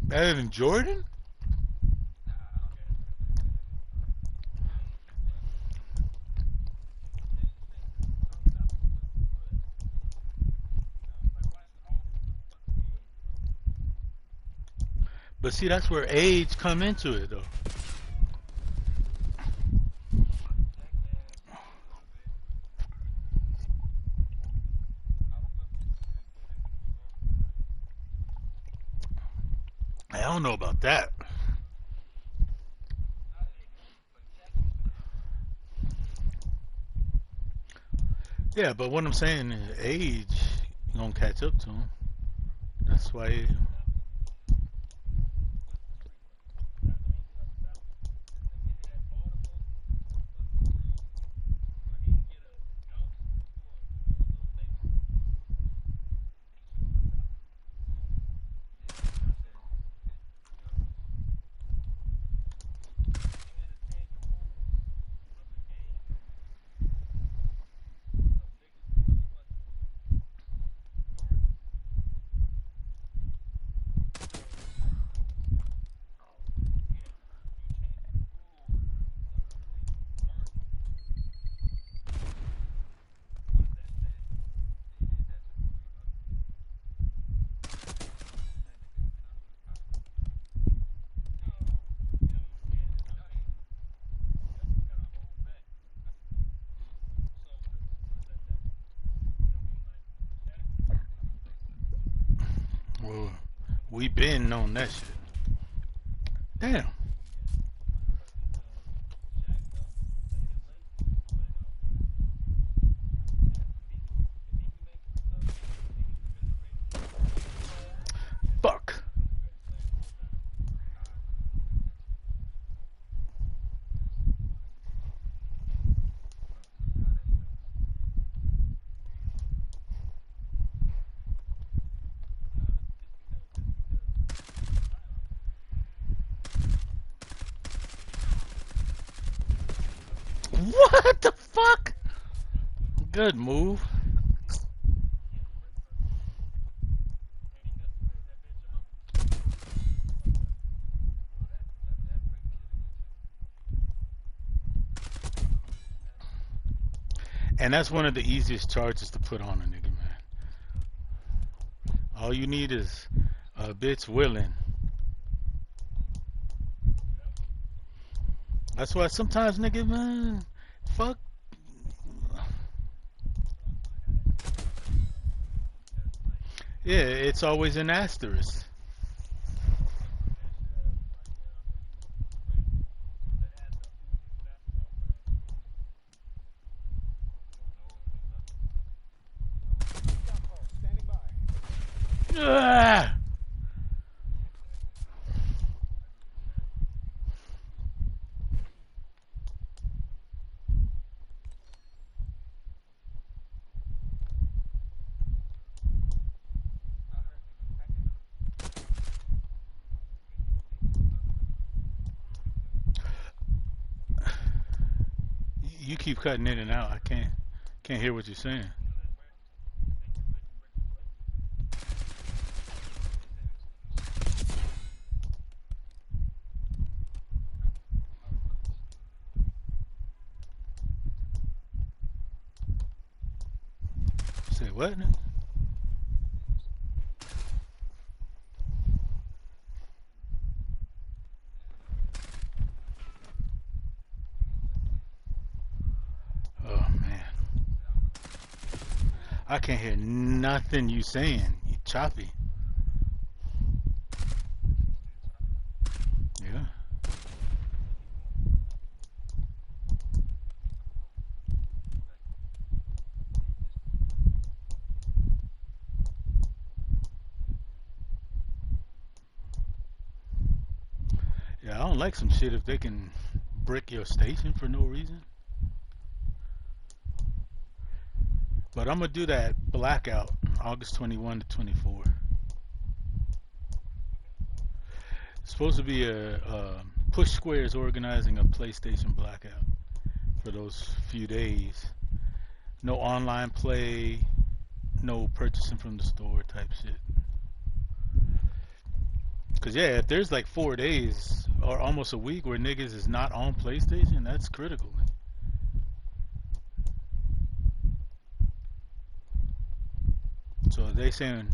Better than Jordan? But see, that's where age come into it, though. I don't know about that. Yeah, but what I'm saying is age gonna catch up to him. That's why. Well, we been on that shit. Damn. Fuck. What the fuck? Good move. And that's one of the easiest charges to put on a nigga, man. All you need is a bitch willing. That's why sometimes nigga, man, fuck. Yeah, it's always an asterisk. Ah! You keep cutting in and out. I can't hear what you're saying. Say what? Oh man, I can't hear nothing you saying. You choppy. Yeah. Yeah, I don't like some shit if they can brick your station for no reason. But I'm gonna do that blackout August 21 to 24. It's supposed to be a Push Square is organizing a PlayStation blackout for those few days. No online play, no purchasing from the store type shit. Cause yeah, if there's like 4 days or almost a week where niggas is not on PlayStation, that's critical. So they saying,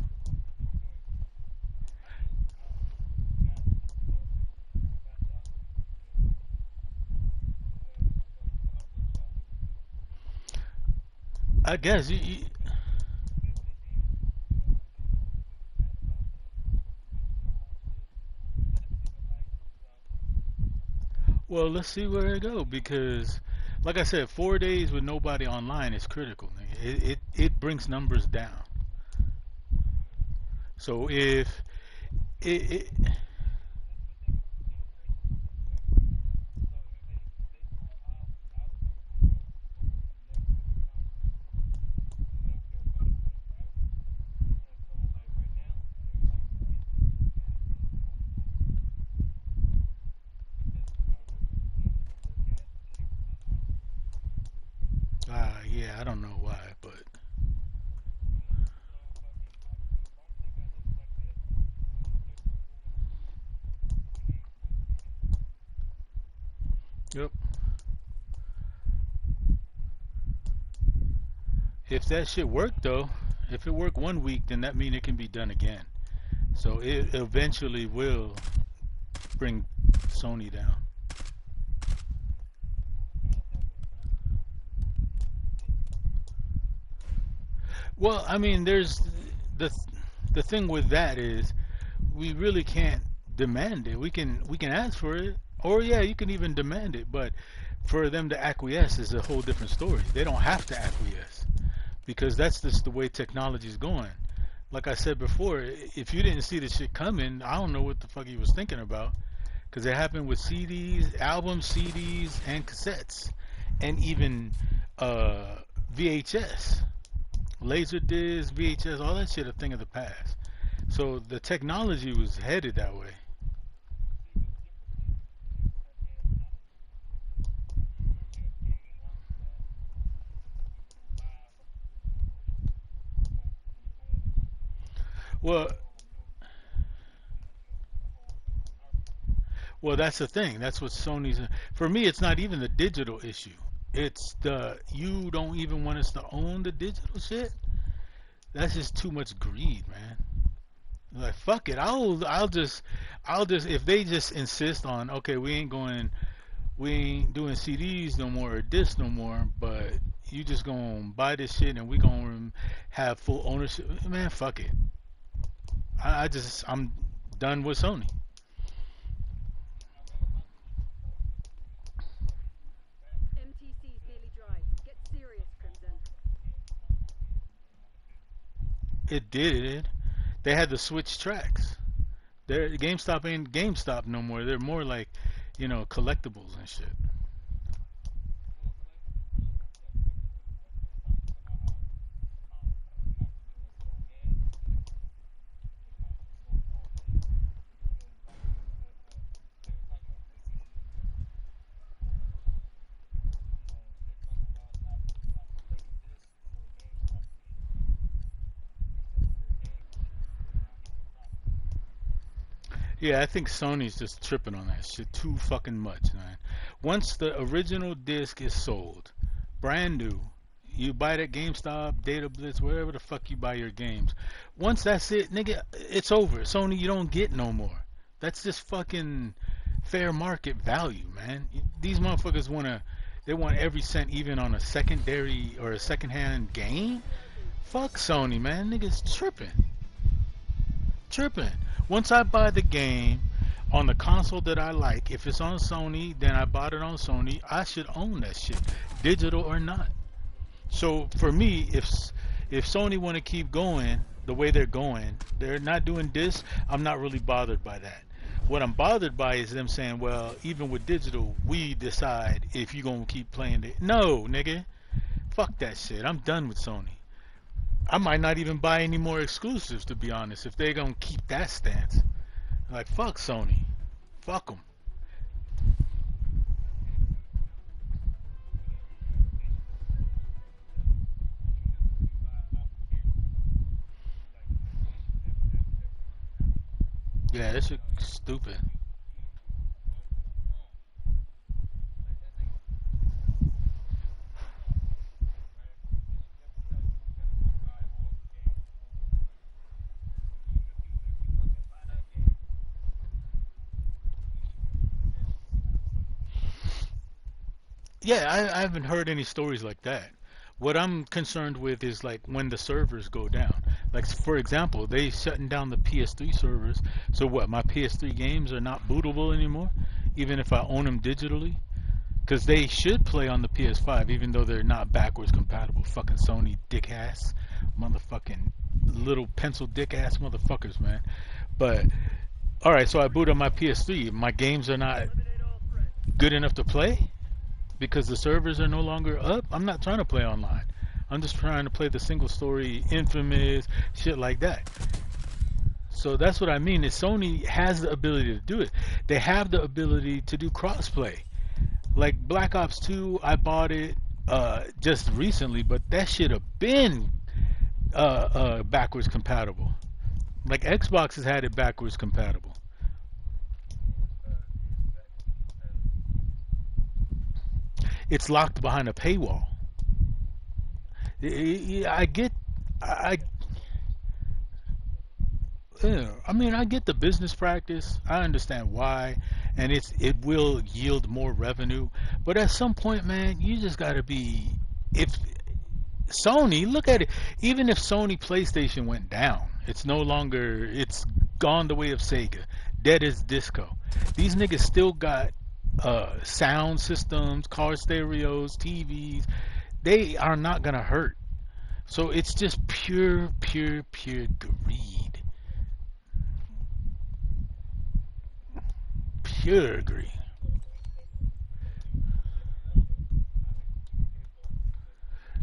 I guess well, let's see where it go because, like I said, 4 days with nobody online is critical. Nigga. It brings numbers down. So if it yeah, I don't know why, but yep. If that shit worked though, if it worked 1 week, then that means it can be done again. So it eventually will bring Sony down. Well, I mean, there's the the thing with that is we really can't demand it. We can ask for it, or yeah, you can even demand it. But for them to acquiesce is a whole different story. They don't have to acquiesce because that's just the way technology is going. Like I said before, if you didn't see the shit coming, I don't know what the fuck he was thinking about. Because it happened with CDs, albums, CDs, and cassettes, and even uh, VHS, laser discs, VHS, all that shit a thing of the past. So the technology was headed that way. Well, well, that's the thing. That's what Sony's. For me, it's not even the digital issue. It's the you don't even want us to own the digital shit. That's just too much greed, man. Like fuck it, I'll just if they just insist on okay, we ain't doing CDs no more or discs no more, but you just gonna buy this shit and we gonna have full ownership. Man, fuck it. I'm done with Sony. It did. They had to switch tracks. GameStop ain't GameStop no more. They're more like, collectibles and shit. Yeah, I think Sony's just tripping on that shit too fucking much, man. Once the original disc is sold, brand new, you buy it at GameStop, Data Blitz, wherever the fuck you buy your games. Once that's it, nigga, it's over. Sony, you don't get no more. That's just fucking fair market value, man. These motherfuckers they want every cent, even on a secondary or a secondhand game. Fuck Sony, man. Niggas tripping. Once I buy the game on the console that I like, if it's on Sony, then I bought it on Sony. I should own that shit, digital or not. So for me, if Sony want to keep going the way they're going, they're not doing this. I'm not really bothered by that. What I'm bothered by is them saying, well, even with digital, we decide if you gonna keep playing it. No, nigga, fuck that shit. I'm done with Sony. I might not even buy any more exclusives to be honest if they're gonna keep that stance. Like fuck Sony, fuck them. Yeah, that should Stupid. Yeah, I haven't heard any stories like that. What I'm concerned with is like when the servers go down. Like for example, they shutting down the PS3 servers. So what? My PS3 games are not bootable anymore, even if I own them digitally. Because they should play on the PS5, even though they're not backwards compatible. Fucking Sony dick ass, motherfucking little pencil dick ass motherfuckers, man. But all right, so I boot on my PS3. My games are not good enough to play because the servers are no longer up. I'm not trying to play online. I'm just trying to play the single story, Infamous, shit like that. So that's what I mean. Is Sony has the ability to do it. They have the ability to do crossplay. Like Black Ops 2, I bought it just recently, but that should have been backwards compatible. Like Xbox has had it backwards compatible. It's locked behind a paywall. I get, I yeah, I mean, I get the business practice. I understand why, and it will yield more revenue. But at some point, man, you just got to be. If Sony, look at it. Even if Sony PlayStation went down, it's no longer. It's gone the way of Sega. Dead as disco. These niggas still got sound systems, car stereos, TVs. They are not gonna hurt. So it's just pure, pure, pure greed. Pure greed.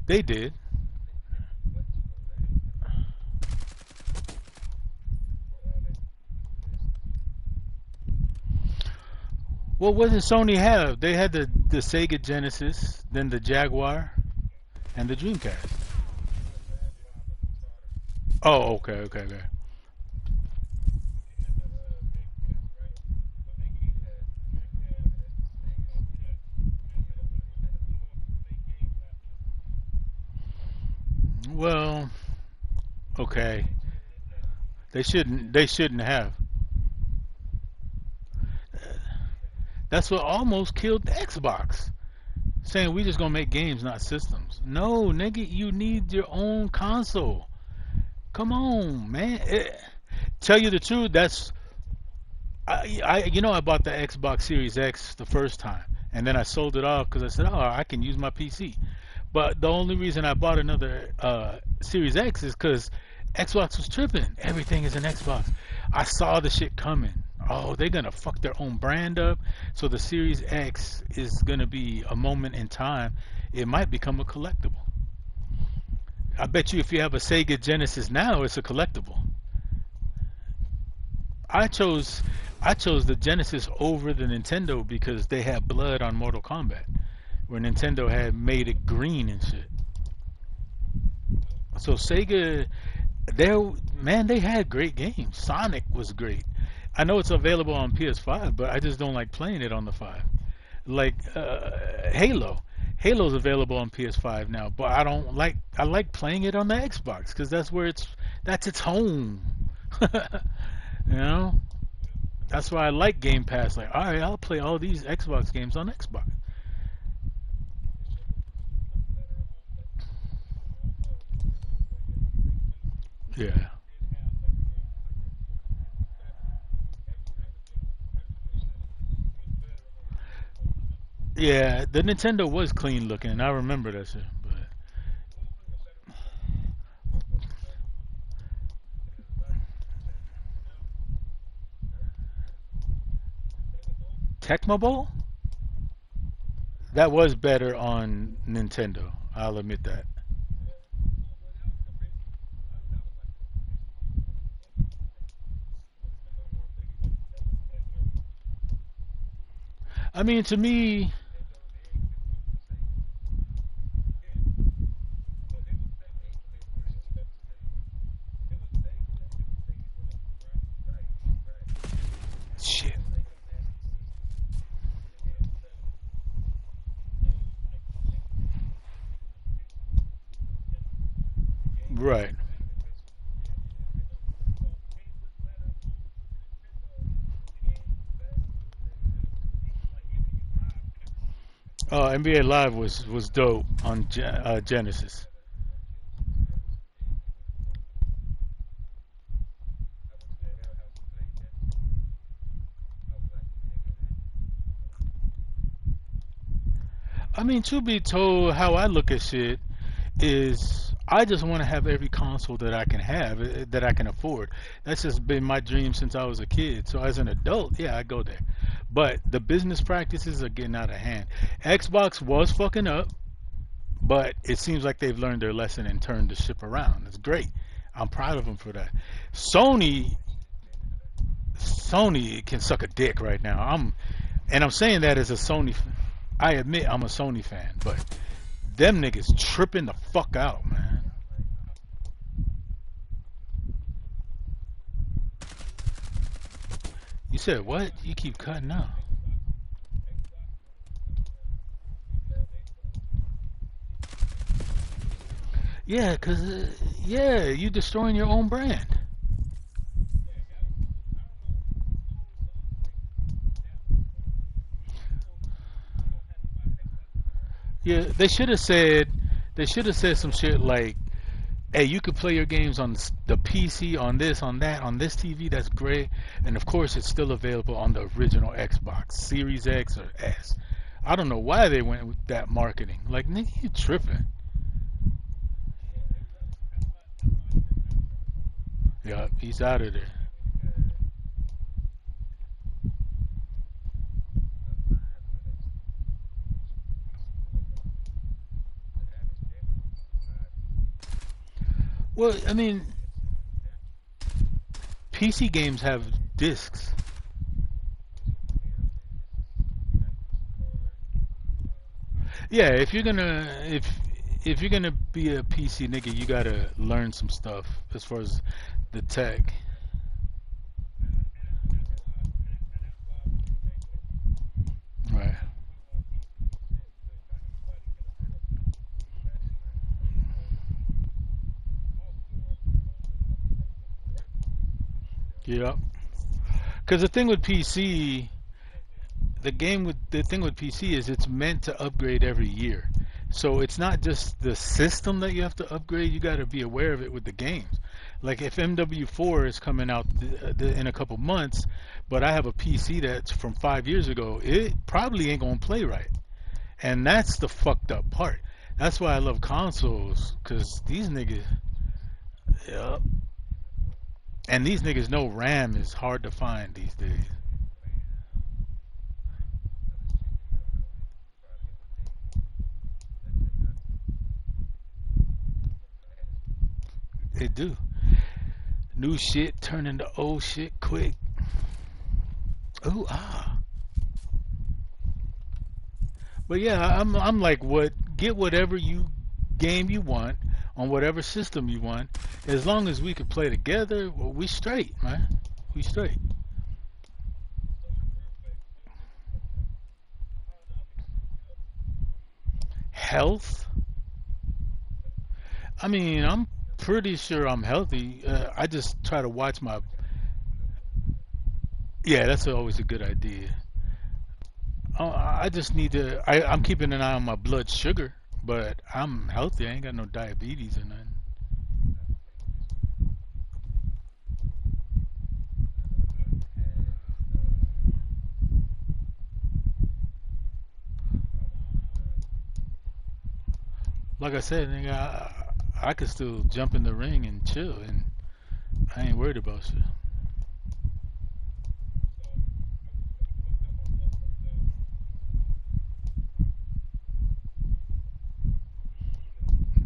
They did. Well, what did Sony have? They had the Sega Genesis, then the Jaguar, and the Dreamcast. Oh, okay, okay, okay. Well, okay. They shouldn't have. That's what almost killed the Xbox. Saying we just gonna make games, not systems. No, nigga, you need your own console. Come on, man. Tell you the truth, that's I bought the Xbox Series X the first time, and then I sold it off because I said, oh, I can use my PC. But the only reason I bought another Series X is because Xbox was tripping. Everything is an Xbox. I saw the shit coming. Oh, they're gonna fuck their own brand up. So the Series X is gonna be a moment in time. It might become a collectible. I bet you if you have a Sega Genesis now, it's a collectible. I chose I chose the Genesis over the Nintendo because they had blood on Mortal Kombat, where Nintendo had made it green and shit. So Sega, they man, they had great games. Sonic was great. I know it's available on PS5, but I just don't like playing it on the 5. Like Halo. Halo's available on PS5 now, but I don't like I like playing it on the Xbox because that's its home. You know? That's why I like Game Pass. Like, all right, I'll play all these Xbox games on Xbox. Yeah. Yeah, the Nintendo was clean looking. I remember that shit. But Tecmo Bowl? That was better on Nintendo. I'll admit that. I mean, to me, Right. NBA Live was dope on Genesis. I mean, to be told, how I look at shit is I just want to have every console that I can have, that I can afford. That's just been my dream since I was a kid. So as an adult, yeah, I go there. But the business practices are getting out of hand. Xbox was fucking up, but it seems like they've learned their lesson and turned the ship around. It's great. I'm proud of them for that. Sony, Sony can suck a dick right now. And I'm saying that as a Sony. I admit I'm a Sony fan, but them niggas tripping the fuck out, man. You said what? You keep cutting out. Yeah, cause yeah, you destroying your own brand. Yeah, they should have said some shit like, "Hey, you could play your games on the PC, on this, on that, on this TV. That's great, and of course, it's still available on the original Xbox Series X or S." I don't know why they went with that marketing. Like, nigga, you tripping? Yeah, he's out of there. Well, I mean, PC games have discs. Yeah, if you're gonna be a PC nigga, you gotta learn some stuff as far as the tech. Right. Yeah. Because the thing with PC is it's meant to upgrade every year. So it's not just the system that you have to upgrade. You got to be aware of it with the games. Like if MW4 is coming out in a couple months, but I have a PC that's from 5 years ago, it probably ain't gonna play right. And that's the fucked up part. That's why I love consoles, cause these niggas, yeah, and these niggas know RAM is hard to find these days. They do. New shit turn into old shit quick. Ooh ah. But yeah, I'm like, what? Get whatever you game you want on whatever system you want, as long as we can play together. Well, we straight, man. We straight. Health. I mean, I'm pretty sure I'm healthy. I just try to watch my. Yeah, that's always a good idea. I just need to. I'm keeping an eye on my blood sugar, but I'm healthy. I ain't got no diabetes or nothing. Like I said, nigga, I could still jump in the ring and chill, and I ain't worried about shit.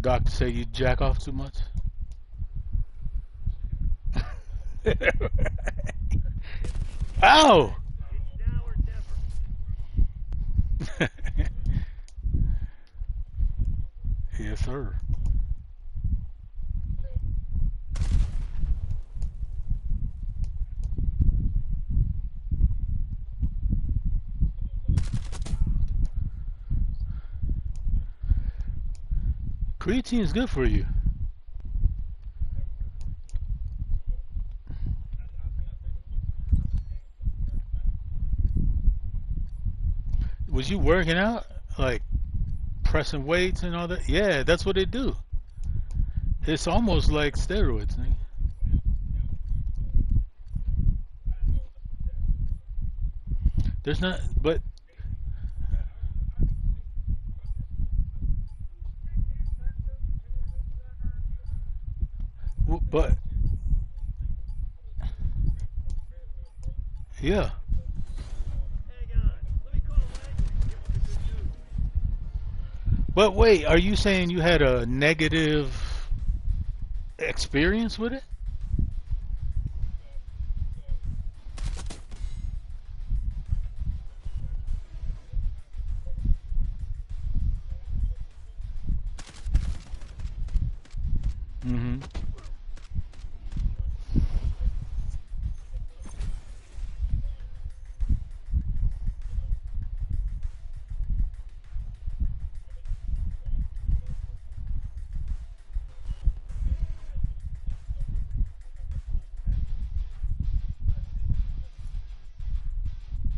Doctor say you jack off too much. Ow! Yes, sir. Creatine is good for you. Was you working out, like pressing weights and all that? Yeah, that's what they do. It's almost like steroids, nigga. There's not, but yeah. But wait, are you saying you had a negative experience with it? Hmm.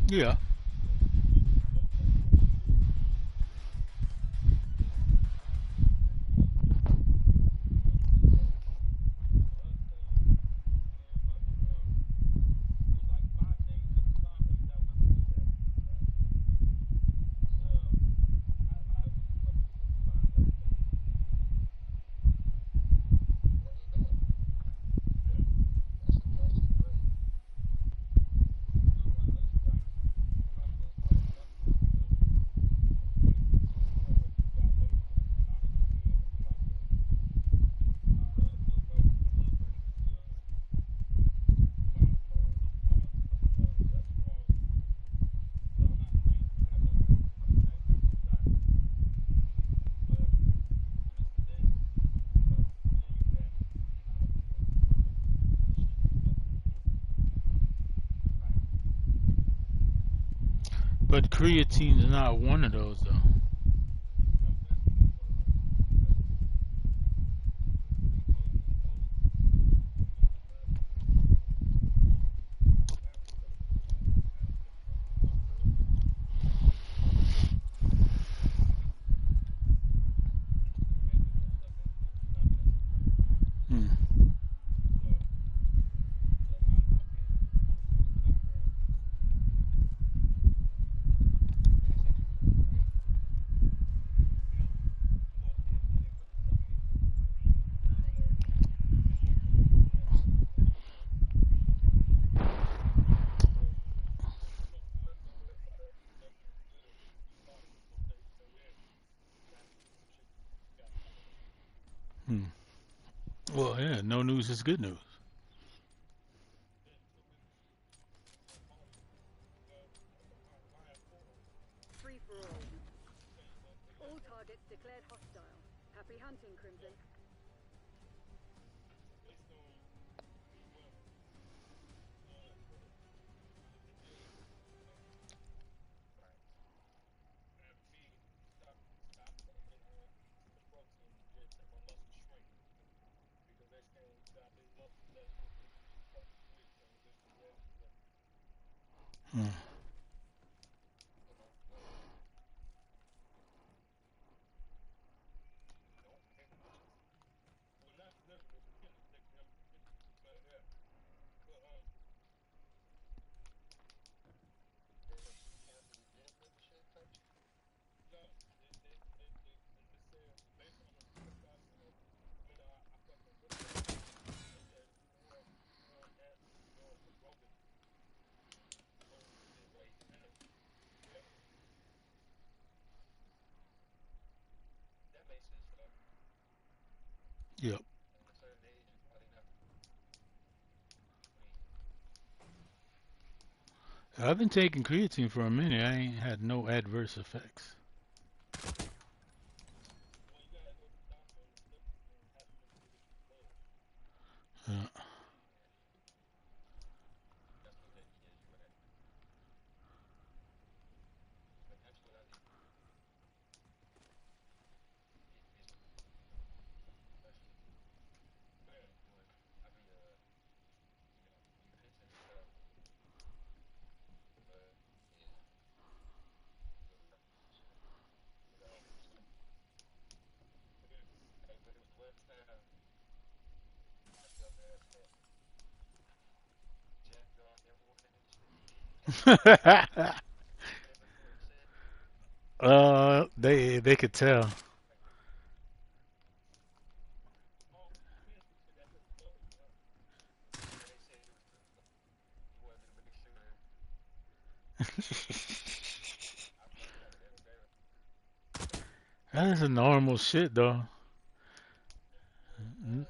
Yeah. But creatine's not one of those though. Hmm. Hmm. Well, yeah, no news is good news. Free for all. All targets declared hostile. Happy hunting, Crimson. Hmm. Yep. I've been taking creatine for a minute. I ain't had no adverse effects. Uh, They could tell. That is a normal shit though. Mm.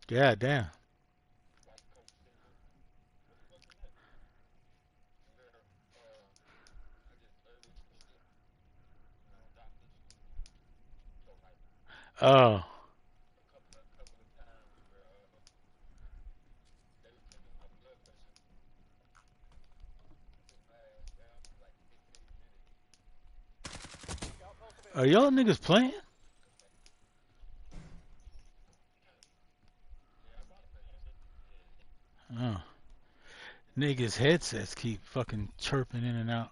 God damn. Oh, are y'all niggas playing? Oh, niggas headsets keep fucking chirping in and out.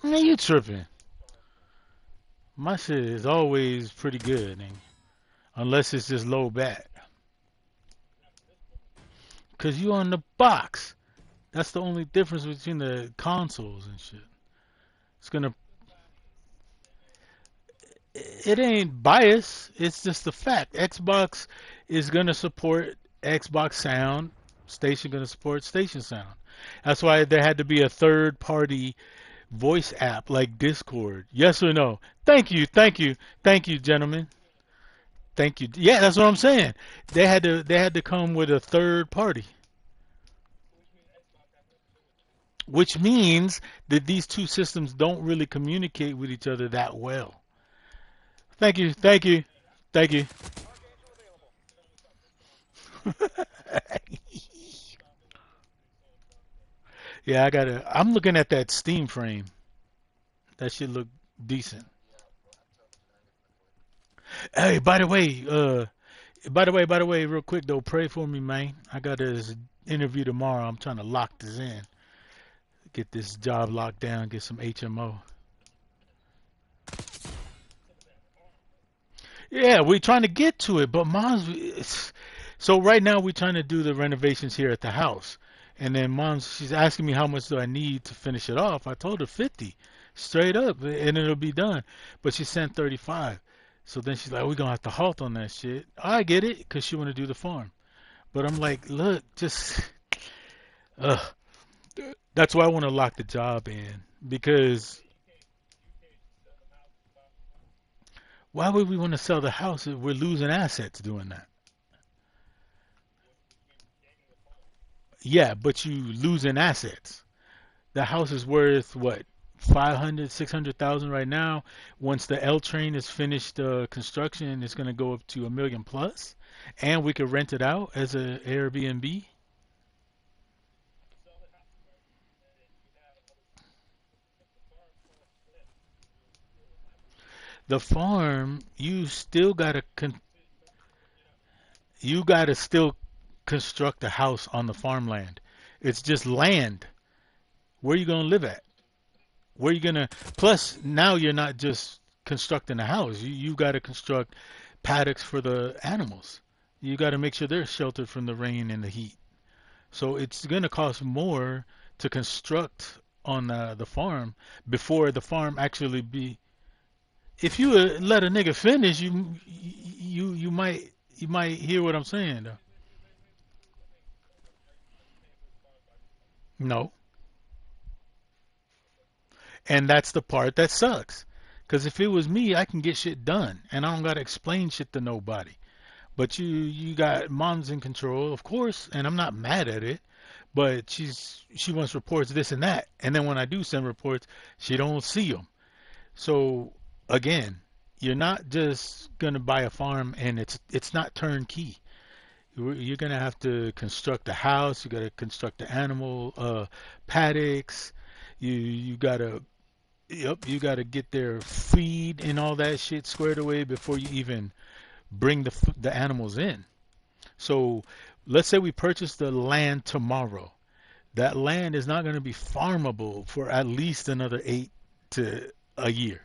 Man, you tripping? My shit is always pretty good, nigga. Unless it's just low bat. Cause you on the box. That's the only difference between the consoles and shit. It's gonna. It ain't bias. It's just the fact. Xbox is gonna support Xbox sound. Station gonna support station sound. That's why there had to be a third party voice app like Discord. Yes or no? Thank you, thank you, gentlemen. Thank you. Yeah, that's what I'm saying. They had to come with a third party, which means that these two systems don't really communicate with each other that well. Thank you, thank you, thank you. Yeah, I gotta. I'm looking at that Steam frame. That should look decent. Hey, by the way, real quick though, pray for me, man. I got this interview tomorrow. I'm trying to lock this in, get this job locked down, get some HMO. Yeah, we're trying to get to it, but so right now we're trying to do the renovations here at the house. And then she's asking me how much do I need to finish it off. I told her 50, straight up, and it'll be done. But she sent 35. So then she's like, we're gonna have to halt on that shit. I get it, cause she wanna do the farm. But I'm like, look, just, ugh. That's why I want to lock the job in because why would we want to sell the house if we're losing assets doing that? Yeah, but you losing assets. The house is worth what, 500, 600,000 right now. Once the L train is finished construction, it's going to go up to a million plus, and we could rent it out as a Airbnb. The farm, you gotta still construct a house on the farmland. It's just land. Where are you gonna live at? Where are you gonna? Plus, now you're not just constructing a house. You got to construct paddocks for the animals. You got to make sure they're sheltered from the rain and the heat. So it's gonna cost more to construct on the farm before the farm actually be. If you let a nigga finish, you might hear what I'm saying though. No, and that's the part that sucks. Because if it was me, I can get shit done, and I don't gotta explain shit to nobody. But you got mom's in control, of course, and I'm not mad at it. But she wants reports this and that, and then when I do send reports, she don't see them. So again, you're not just gonna buy a farm and it's not turnkey. You're gonna have to construct a house. You gotta construct the animal paddocks. You gotta. Yep, you got to get their feed and all that shit squared away before you even bring the animals in. So let's say we purchase the land tomorrow. That land is not going to be farmable for at least another 8 to a year.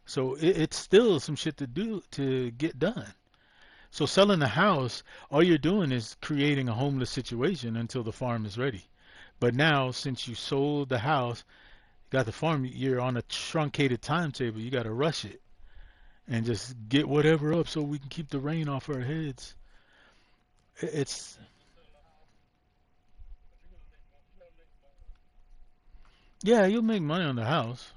So it's still some shit to do to get done. So selling the house, all you're doing is creating a homeless situation until the farm is ready. But now, since you sold the house, got the farm, you're on a truncated timetable. You got to rush it and just get whatever up so we can keep the rain off our heads. It's yeah, you'll make money on the house.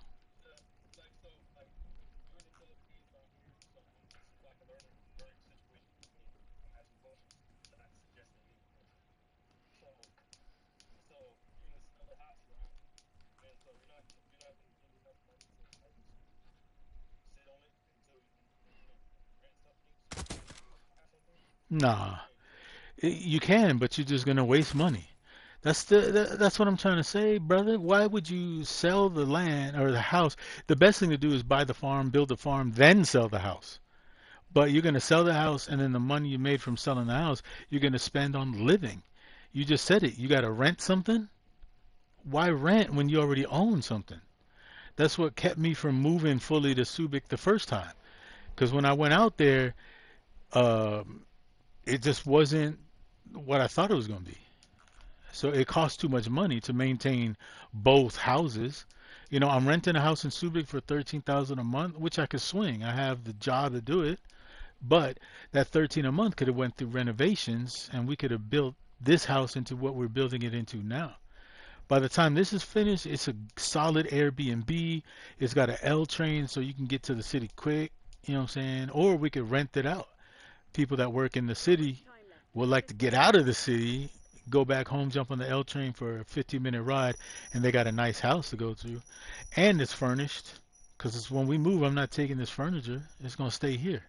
Nah, you can, but you're just gonna waste money. That's what I'm trying to say, brother. Why would you sell the land or the house? The best thing to do is buy the farm, build the farm, then sell the house. But you're gonna sell the house, and then the money you made from selling the house, you're gonna spend on living. You just said it. You gotta rent something. Why rent when you already own something? That's what kept me from moving fully to Subic the first time. Because when I went out there, um, it just wasn't what I thought it was going to be. So it costs too much money to maintain both houses. You know, I'm renting a house in Subic for 13,000 a month, which I could swing. I have the job to do it, but that 13 a month could have went through renovations, and we could have built this house into what we're building it into now. By the time this is finished, it's a solid Airbnb. It's got an L train so you can get to the city quick. You know what I'm saying? Or we could rent it out. People that work in the Not city much time left. would like to get out of the city, go back home, jump on the L train for a 15-minute ride, and they got a nice house to go to. And it's furnished. Because it's when we move, I'm not taking this furniture. It's going to stay here.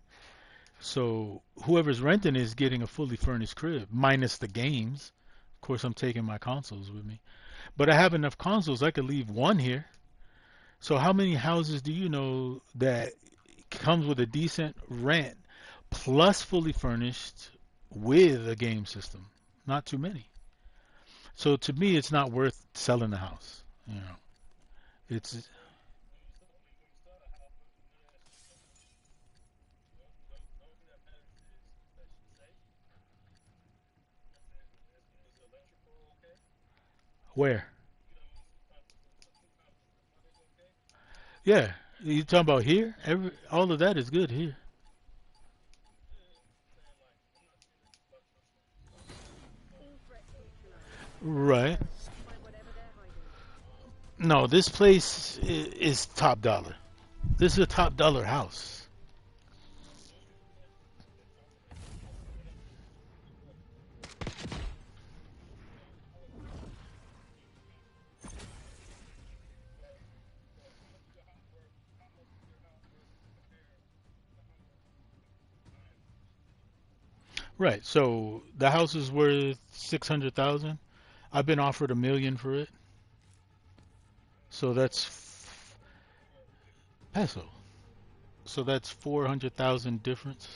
So whoever's renting is getting a fully furnished crib, minus the games. Of course, I'm taking my consoles with me. But I have enough consoles, I could leave one here. So how many houses do you know that comes with a decent rent plus fully furnished with a game system? Not too many. So to me, it's not worth selling the house. You know, it's where. Yeah, you talking about here? All of that is good here. All threats neutralized. Right. Go. Find whatever they're hiding. No, this place is top dollar. This is a top dollar house. Right. So the house is worth 600,000. I've been offered 1 million for it. So that's peso. So that's 400,000 difference.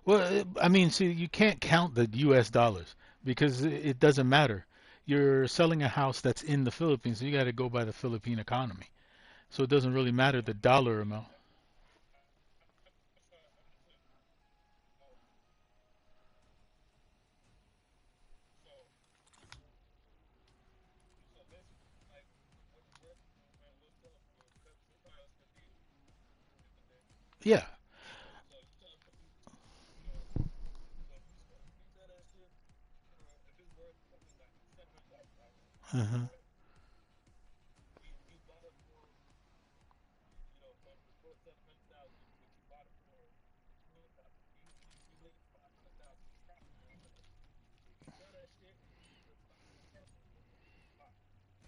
Well, I mean, see, you can't count the U.S. dollars because it doesn't matter. You're selling a house that's in the Philippines, so you got to go by the Philippine economy. So it doesn't really matter the dollar amount. Yeah. Uh-huh.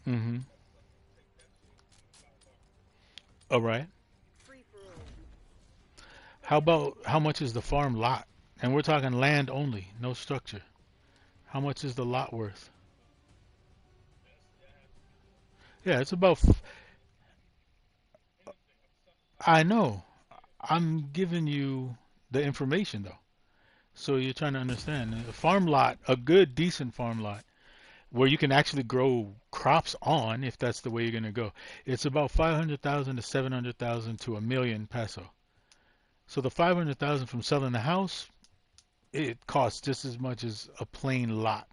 Mm-hmm. All right. Free for all. How about how much is the farm lot? And we're talking land only, no structure. How much is the lot worth? Yeah, it's about. I know. I'm giving you the information though. So you're trying to understand. A farm lot, a good, decent farm lot, where you can actually grow crops on, if that's the way you're gonna go. It's about 500,000 to 700,000 to a million peso. So the 500,000 from selling the house, it costs just as much as a plain lot,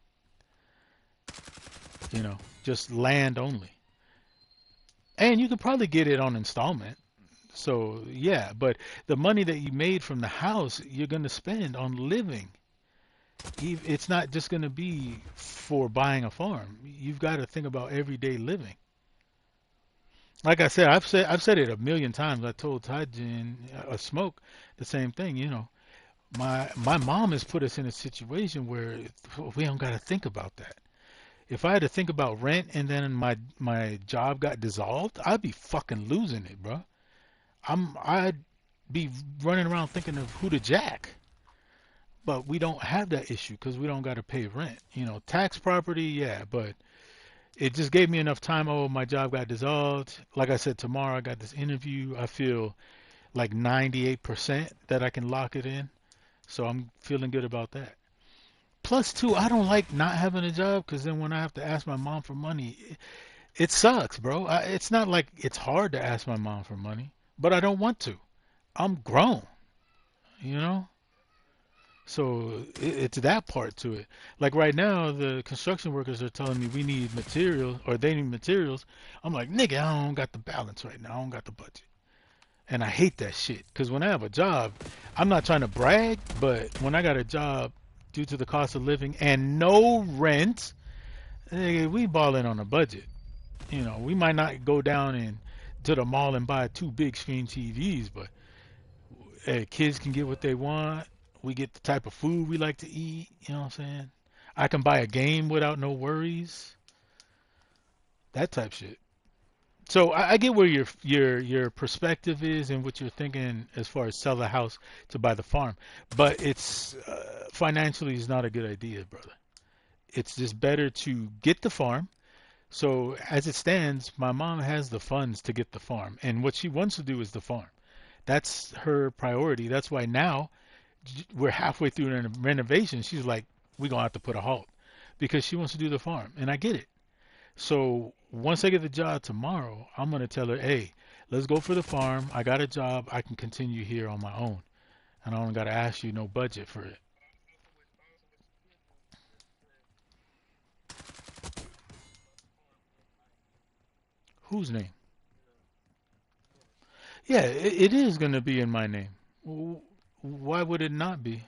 just land only. And you could probably get it on installment. So yeah, but the money that you made from the house, you're gonna spend on living. It's not just gonna be for buying a farm. You've got to think about everyday living. Like I said, I've said it a million times. I told Tajin a smoke the same thing. My mom has put us in a situation where we don't got to think about that. If I had to think about rent and then my job got dissolved, I'd be fucking losing it, bro. I'd be running around thinking of who to jack. But we don't have that issue because we don't got to pay rent. Tax property, yeah, but it just gave me enough time. Oh, my job got dissolved. Like I said, tomorrow I got this interview. I feel like 98% that I can lock it in. So I'm feeling good about that. Plus, two, I don't like not having a job because then when I have to ask my mom for money, it sucks, bro. It's not like it's hard to ask my mom for money, but I don't want to. I'm grown, you know? So it's that part to it. Like right now, the construction workers are telling me we need materials or they need materials. I'm like, nigga, I don't got the balance right now. I don't got the budget. And I hate that shit. Because when I have a job, I'm not trying to brag, but when I got a job due to the cost of living and no rent, nigga, we balling on a budget. We might not go down and to the mall and buy two big screen TVs, but hey, kids can get what they want. We get the type of food we like to eat. You know what I'm saying? I can buy a game without no worries. That type shit. So I get where your perspective is and what you're thinking as far as sell the house to buy the farm, but it's financially is not a good idea, brother. It's just better to get the farm. So as it stands, my mom has the funds to get the farm, and what she wants to do is the farm. That's her priority. That's why now we're halfway through the renovation. She's like, we're gonna have to put a halt because she wants to do the farm, and I get it. So once I get the job tomorrow, I'm gonna tell her, hey, let's go for the farm. I got a job. I can continue here on my own, and I don't gotta ask you no budget for it. Whose name? Yeah, it is gonna be in my name. Why would it not be?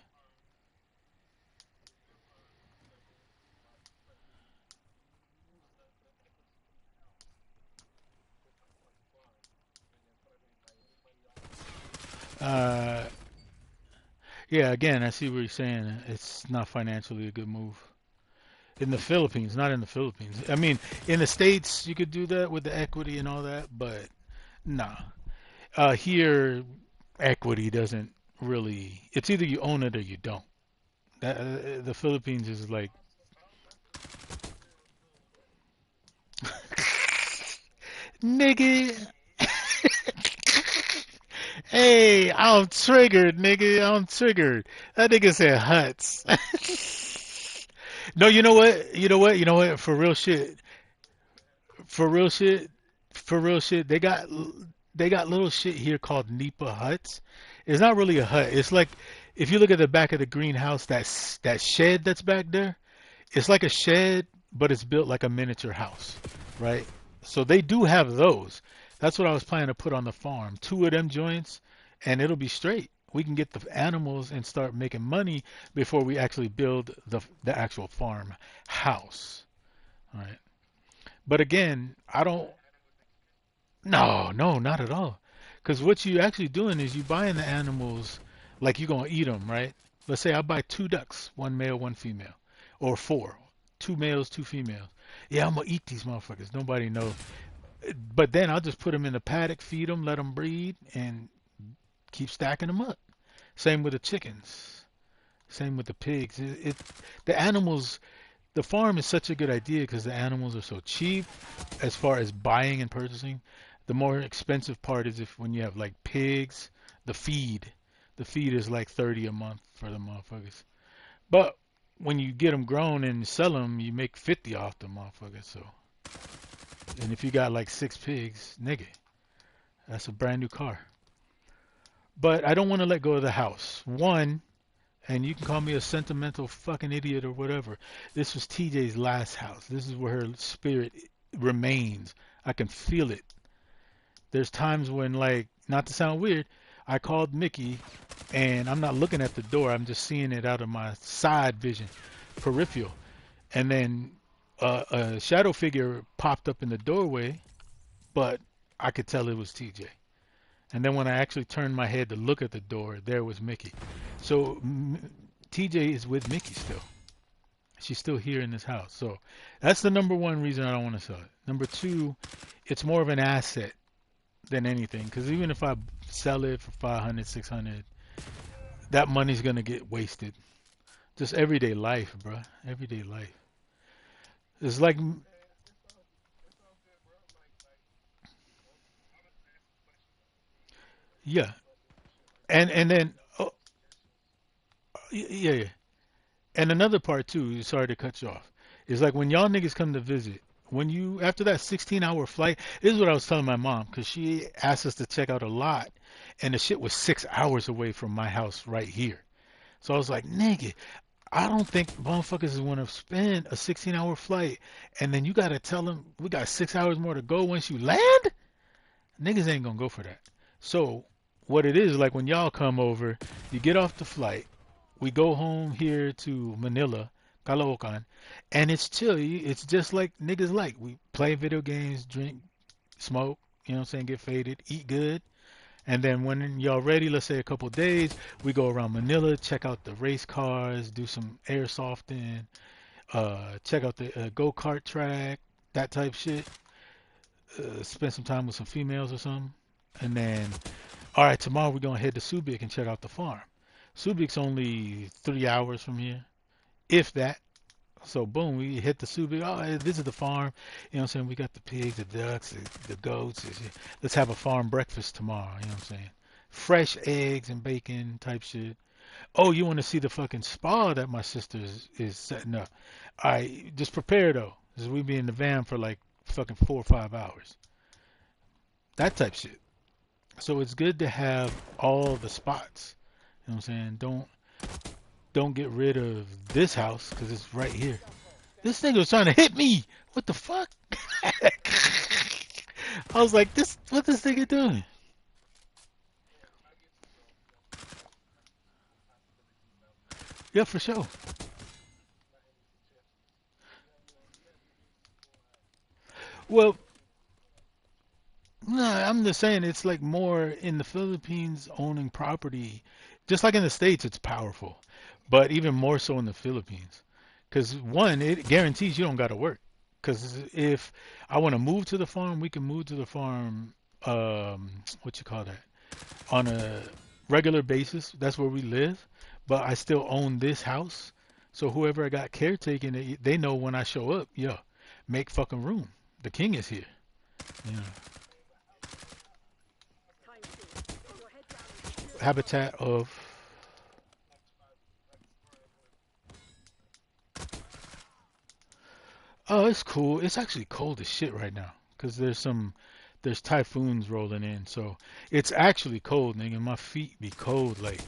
Uh, yeah, again, I see what you're saying. It's not financially a good move. In the Philippines, not in the Philippines. I mean, in the States, you could do that with the equity and all that, but nah. Here, equity doesn't really. It's either you own it or you don't. The Philippines is like, nigga. Hey, I'm triggered, nigga. I'm triggered. That nigga said huts. No, you know what? You know what? You know what? For real shit. For real shit. For real shit. They got little shit here called Nipa huts. It's not really a hut. It's like if you look at the back of the greenhouse, that shed that's back there. It's like a shed, but it's built like a miniature house, right? So they do have those. That's what I was planning to put on the farm. Two of them joints, and it'll be straight. We can get the animals and start making money before we actually build the actual farm house. All right. But again, I don't. No, no, not at all. Because what you actually doing is you buying the animals like you're gonna eat them, right? Let's say I buy two ducks, one male, one female, or four, two males, two females. Yeah, I'm gonna eat these motherfuckers. Nobody knows. But then I'll just put them in the paddock, feed them, let them breed, and keep stacking them up. Same with the chickens. Same with the pigs. The animals. the farm is such a good idea because the animals are so cheap as far as buying and purchasing. The more expensive part is if when you have like pigs, the feed. The feed is like 30 a month for the motherfuckers. But when you get them grown and sell them, you make 50 off the motherfuckers. So, and if you got like 6 pigs, nigga, that's a brand new car. But I don't want to let go of the house. One, and you can call me a sentimental fucking idiot or whatever. This was TJ's last house. This is where her spirit remains. I can feel it. There's times when, like, not to sound weird, I called Mickey and I'm not looking at the door. I'm just seeing it out of my side vision, peripheral. And then a shadow figure popped up in the doorway, but I could tell it was TJ. And then when I actually turned my head to look at the door, there was Mickey. So TJ is with Mickey still. She's still here in this house. So that's the number one reason I don't want to sell it. Number two, it's more of an asset than anything. Because even if I sell it for 500, 600, that money's going to get wasted. Just everyday life, bro. Everyday life. It's like, yeah. And then, oh, yeah, yeah. And another part too, sorry to cut you off, is like when y'all niggas come to visit, when you after that 16-hour flight, this is what I was telling my mom because she asked us to check out a lot, and the shit was 6 hours away from my house right here. So I was like, nigga, I don't think motherfuckers want to spend a 16-hour flight, and then you gotta tell them we got 6 hours more to go once you land. Niggas ain't gonna go for that. So what it is like when y'all come over, you get off the flight, we go home here to Manila, Caloocan, and it's chill. It's just like niggas like. We play video games, drink, smoke, you know what I'm saying, get faded, eat good. And then when y'all ready, let's say a couple days, we go around Manila, check out the race cars, do some airsofting, check out the go-kart track, that type shit. Spend some time with some females or something. And then, all right, tomorrow we're going to head to Subic and check out the farm. Subic's only 3 hours from here, if that. So boom, we hit the Subic. Oh, hey, this is the farm. You know what I'm saying? We got the pigs, the ducks, the goats. Let's have a farm breakfast tomorrow. You know what I'm saying? Fresh eggs and bacon type shit. Oh, you want to see the fucking spa that my sister is setting up? All right, just prepare though, because we be in the van for like fucking 4 or 5 hours. That type shit. So it's good to have all the spots. You know what I'm saying? Don't get rid of this house because it's right here. This nigga was trying to hit me. What the fuck? I was like, what this nigga doing? Yeah, for sure. Well, no, I'm just saying it's like more in the Philippines owning property, just like in the States, it's powerful, but even more so in the Philippines. Because one, it guarantees you don't got to work. Because if I want to move to the farm, we can move to the farm, what you call that, on a regular basis. That's where we live, but I still own this house. So whoever I got caretaking, they know when I show up, yeah, make fucking room. The king is here. You know, Time soon. Get your head down and secure the farm. habitat of. Oh, it's cool. It's actually cold as shit right now because there's typhoons rolling in. So it's actually cold, nigga. My feet be cold, like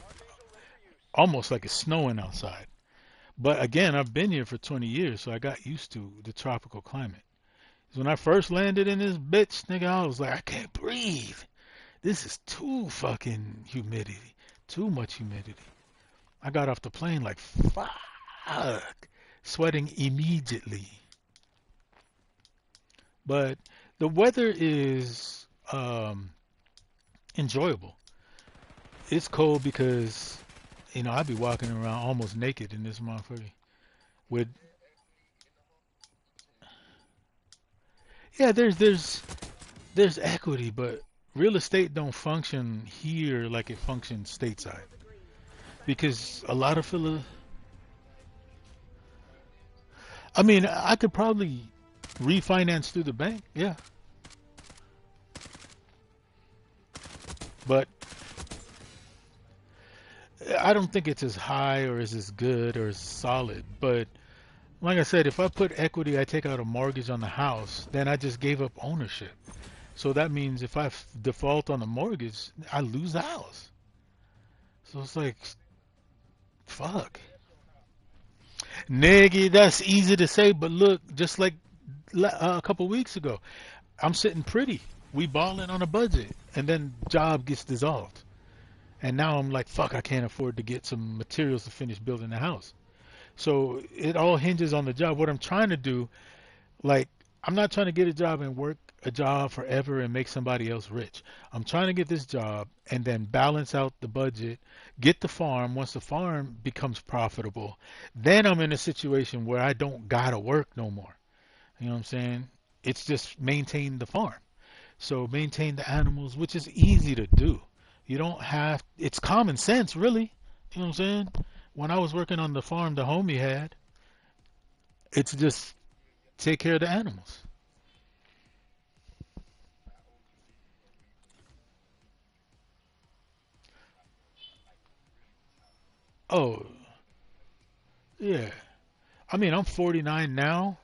almost like it's snowing outside. But again, I've been here for 20 years, so I got used to the tropical climate. When I first landed in this bitch, nigga, I was like, I can't breathe. This is too fucking humidity, too much humidity. I got off the plane like, fuck, sweating immediately. But the weather is enjoyable. It's cold because I be walking around almost naked in this motherfucker. With yeah, there's equity, but real estate don't function here like it functions stateside Signal the green. Fire sale because a lot of Philly, I mean, I could probably refinance through the bank, yeah, but I don't think it's as high or is as good or as solid. But like I said, if I put equity, I take out a mortgage on the house, then I just gave up ownership. So that means if I default on the mortgage, I lose the house. So it's like, fuck. Nigga, that's easy to say, but look, just like a couple weeks ago, I'm sitting pretty. We balling on a budget, and then job gets dissolved. And now I'm like, fuck, I can't afford to get some materials to finish building the house. So it all hinges on the job. What I'm trying to do, like, I'm not trying to get a job and work a job forever and make somebody else rich. I'm trying to get this job and then balance out the budget, get the farm. Once the farm becomes profitable, then I'm in a situation where I don't gotta work no more. You know what I'm saying? It's just maintain the farm. So maintain the animals, which is easy to do. You don't have, it's common sense, really. You know what I'm saying? When I was working on the farm the homie had, it's just take care of the animals. Oh, yeah. I mean, I'm 49 now.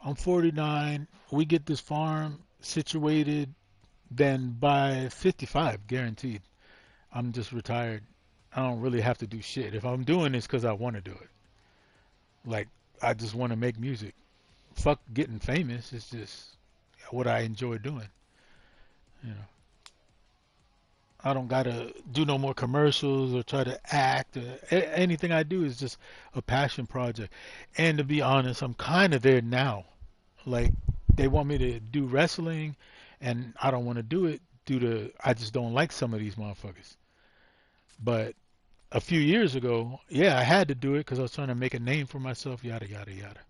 I'm 49. We get this farm situated, then by 55, guaranteed. I'm just retired. I don't really have to do shit. If I'm doing this because I want to do it, like I just want to make music. Fuck getting famous. It's just what I enjoy doing. You know, I don't gotta do no more commercials or try to act. Anything I do is just a passion project. And to be honest, I'm kind of there now. Like they want me to do wrestling, and I don't want to do it due to I just don't like some of these motherfuckers. But a few years ago, yeah, I had to do it because I was trying to make a name for myself. Yada yada yada.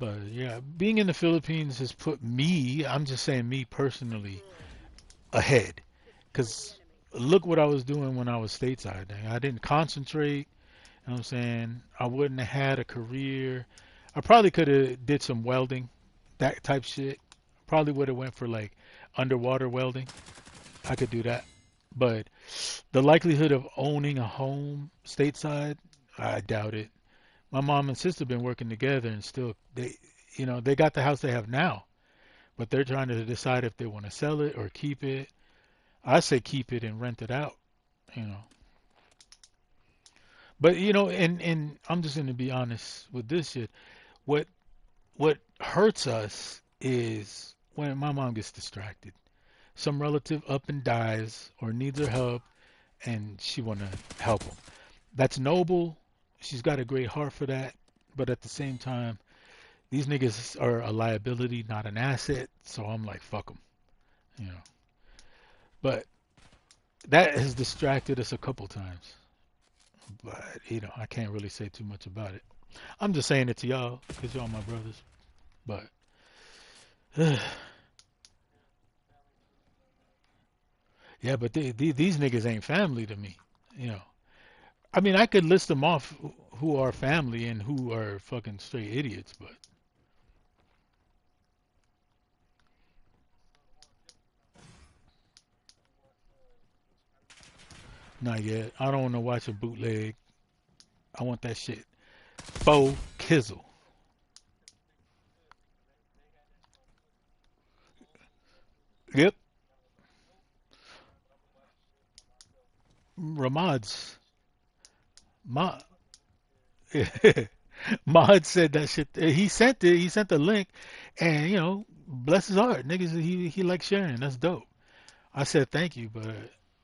But yeah, being in the Philippines has put me, I'm just saying me personally, ahead. Destroy the Because enemy. look what I was doing when I was stateside. I didn't concentrate. You know what I'm saying? I wouldn't have had a career. I probably could have did some welding, that type shit. Probably would have went for like underwater welding. I could do that. But the likelihood of owning a home stateside, I doubt it. My mom and sister been working together and still they got the house they have now, but they're trying to decide if they want to sell it or keep it. I say keep it and rent it out, you know. But and I'm just gonna be honest with this shit. What what hurts us is when my mom gets distracted. Some relative up and dies or needs her help, and she wanna help them. That's noble. She's got a great heart for that. But at the same time, these niggas are a liability, not an asset. So I'm like, fuck them, you know. But that has distracted us a couple times. But I can't really say too much about it. I'm just saying it to y'all because y'all my brothers. But yeah, but these niggas ain't family to me. You know, I mean, I could list them off who are family and who are fucking straight idiots, but not yet. I don't want to watch a bootleg. I want that shit. Faux Kizzle. Yep. Ramad's. Ma. Mod said that shit. He sent it. He sent the link, and bless his heart, niggas. He likes sharing. That's dope. I said thank you, but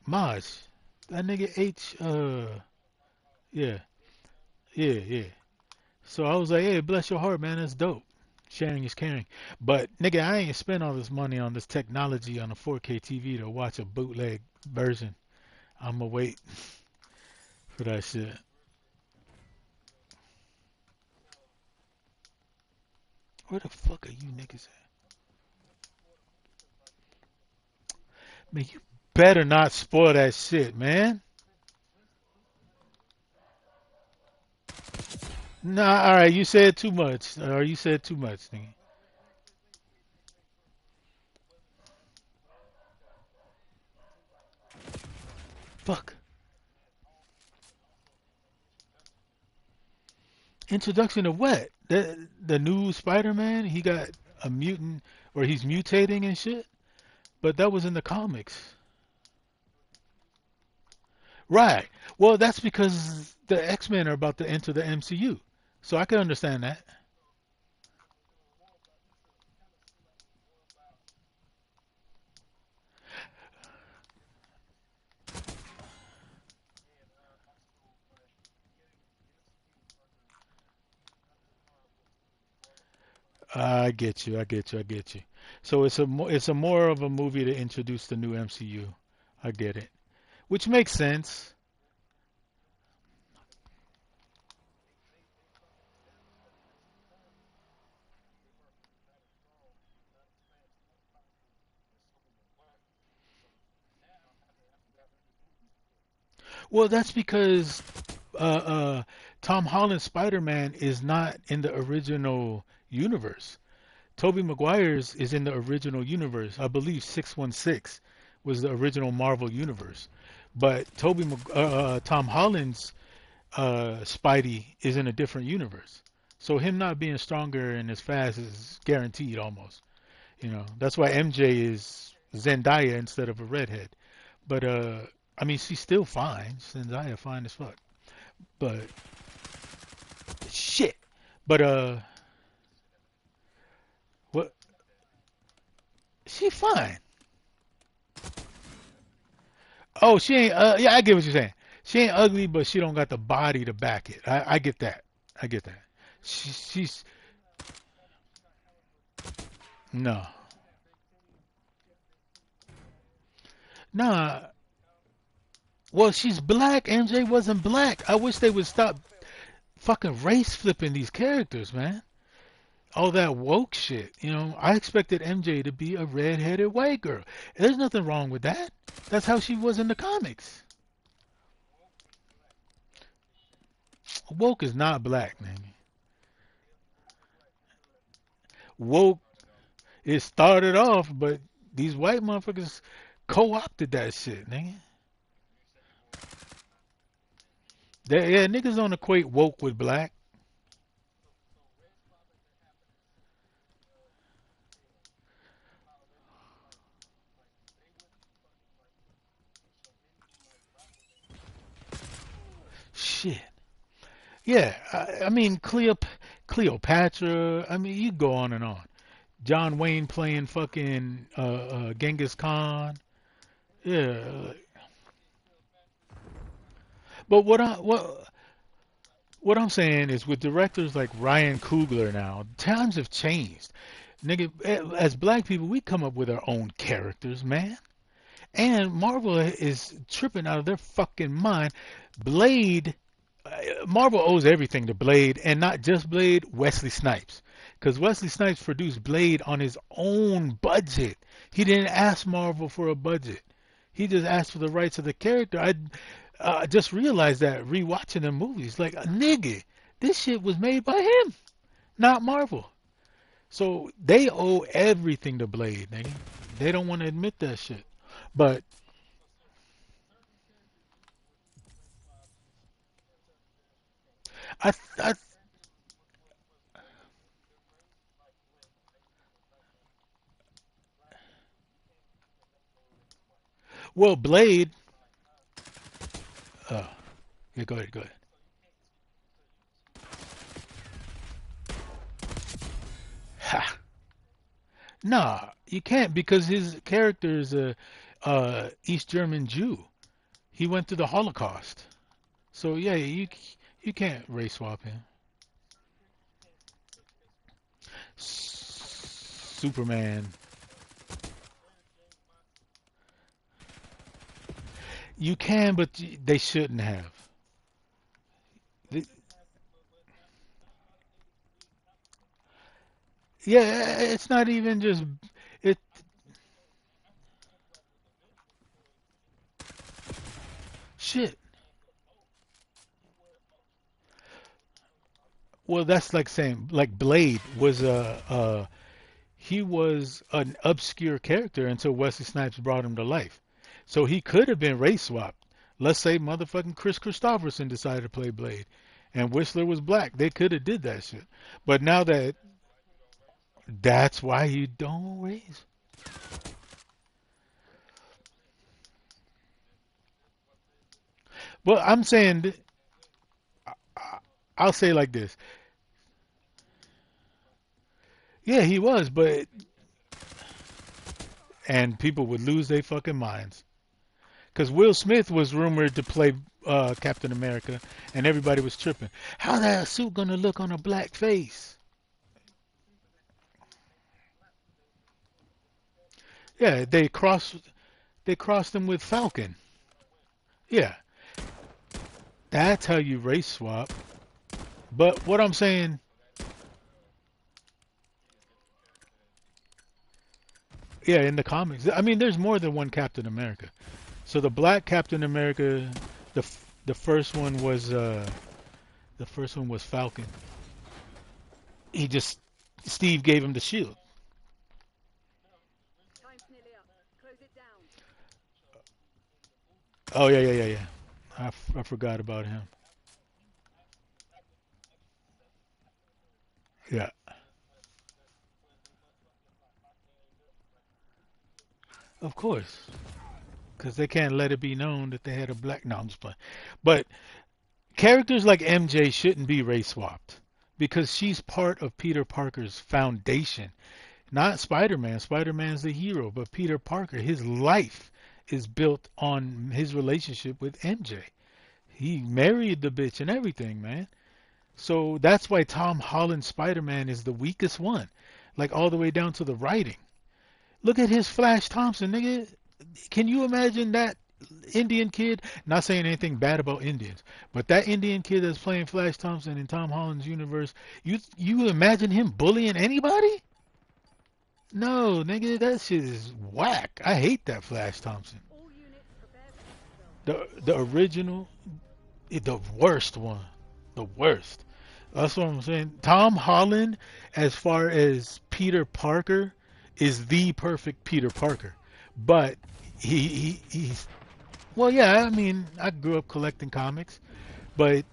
Maj, that nigga H. Yeah, yeah. So I was like, hey, bless your heart, man. That's dope. Sharing is caring. But nigga, I ain't spent all this money on this technology on a 4K TV to watch a bootleg version. I'ma wait for that shit. Where the fuck are you niggas at? Man, you better not spoil that shit, man. Nah, all right, you said too much, or you said too much, nigga. Fuck. Introduction of what? The new Spider-Man? He got a mutant, or he's mutating and shit. But that was in the comics, right? Well, that's because the X-Men are about to enter the MCU, so I can understand that. I get you. I get you. I get you. So it's a more of a movie to introduce the new MCU. I get it, which makes sense. Well, that's because uh, uh, Tom Holland's Spider-Man is not in the original universe. Tobey Maguire's is in the original universe. I believe 616 was the original Marvel universe, but Tom Holland's Spidey is in a different universe. So him not being stronger and as fast is guaranteed almost. That's why MJ is Zendaya instead of a redhead. But I mean, she's still fine. Zendaya fine as fuck. But shit. But what? She fine. Oh, she ain't. Yeah, I get what you're saying. She ain't ugly, but she don't got the body to back it. I get that. I get that. She's no, nah. Well, she's black. MJ wasn't black. I wish they would stop fucking race flipping these characters, man. All that woke shit. I expected MJ to be a redheaded white girl. There's nothing wrong with that. That's how she was in the comics. Woke is not black, man. Woke, it started off, but these white motherfuckers co-opted that shit, nigga. Yeah, niggas don't equate woke with black. Shit. Yeah, I mean Cleopatra. I mean, you go on and on. John Wayne playing fucking Genghis Khan. Yeah, but what I'm saying is with directors like Ryan Coogler now, times have changed. Nigga, as black people, we come up with our own characters, man. And Marvel is tripping out of their fucking mind. Blade, Marvel owes everything to Blade, and not just Blade, Wesley Snipes. Because Wesley Snipes produced Blade on his own budget. He didn't ask Marvel for a budget. He just asked for the rights of the character. I just realized that rewatching the movies. Like, nigga, this shit was made by him, not Marvel. So they owe everything to Blade, nigga. They don't want to admit that shit. But I well, Blade. Uh, yeah, go ahead, go ahead. Ha. Nah, you can't because his character is a East German Jew. He went through the Holocaust. So yeah, you can't race swap him. Superman. You can, but they shouldn't have. Th- Yeah, it's not even just it. Shit. Well, that's like saying like Blade was a he was an obscure character until Wesley Snipes brought him to life. So he could have been race swapped. Let's say motherfucking Chris Christopherson decided to play Blade, and Whistler was black. They could have did that shit. But now that that's why you don't race. Well, I'm saying I'll say like this. Yeah, he was, but and people would lose their fucking minds. Because Will Smith was rumored to play Captain America, and everybody was tripping. How that suit gonna look on a black face? Yeah, they crossed him with Falcon. Yeah, that's how you race swap. But what I'm saying, yeah, in the comics, I mean, there's more than one Captain America. So the black Captain America, the first one was Falcon. He just Steve gave him the shield. Time's nearly up. Close it down. Oh yeah, yeah, yeah, yeah. I forgot about him. Yeah, of course, because they can't let it be known that they had a black. No, I'm just playing. But characters like MJ shouldn't be race swapped because she's part of Peter Parker's foundation. Not Spider-Man. Spider-Man's the hero, but Peter Parker, his life is built on his relationship with MJ. He married the bitch and everything, man. So that's why Tom Holland's Spider-Man is the weakest one. Like all the way down to the writing. Look at his Flash Thompson, nigga. Can you imagine that Indian kid? Not saying anything bad about Indians, but that Indian kid that's playing Flash Thompson in Tom Holland's universe, you imagine him bullying anybody? No, nigga, that shit is whack. I hate that Flash Thompson. All units prepare for exfil. The original, the worst one, the worst. That's what I'm saying. Tom Holland, as far as Peter Parker, is the perfect Peter Parker. But he's well, yeah. I mean, I grew up collecting comics, but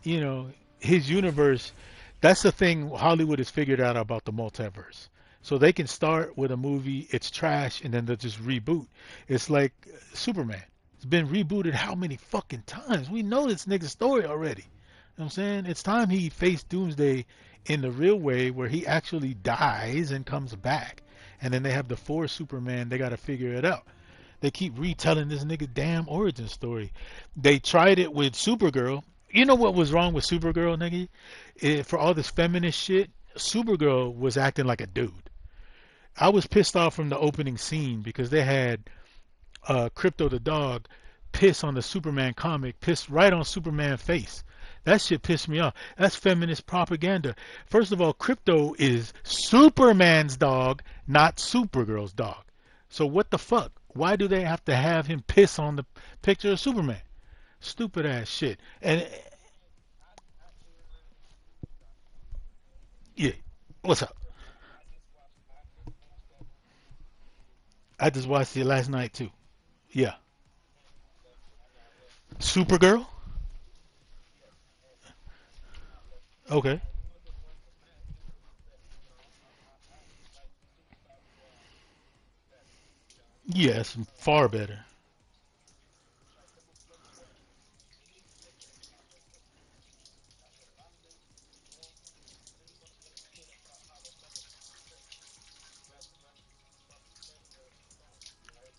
his universe. That's the thing Hollywood has figured out about the multiverse. So they can start with a movie, it's trash, and then they'll just reboot. It's like Superman. It's been rebooted how many fucking times? We know this nigga's story already. You know what I'm saying? It's time he faced Doomsday in the real way where he actually dies and comes back. And then they have the four Superman, they gotta figure it out. They keep retelling this nigga damn origin story. They tried it with Supergirl. You know what was wrong with Supergirl, nigga? For all this feminist shit, Supergirl was acting like a dude. I was pissed off from the opening scene because they had Crypto the dog piss on the Superman comic, piss right on Superman's face. That shit pissed me off. That's feminist propaganda. First of all, Crypto is Superman's dog, not Supergirl's dog. So what the fuck? Why do they have to have him piss on the picture of Superman? Stupid ass shit. And yeah, what's up? I just watched it last night too. Yeah, Supergirl. Okay. Yes, far better.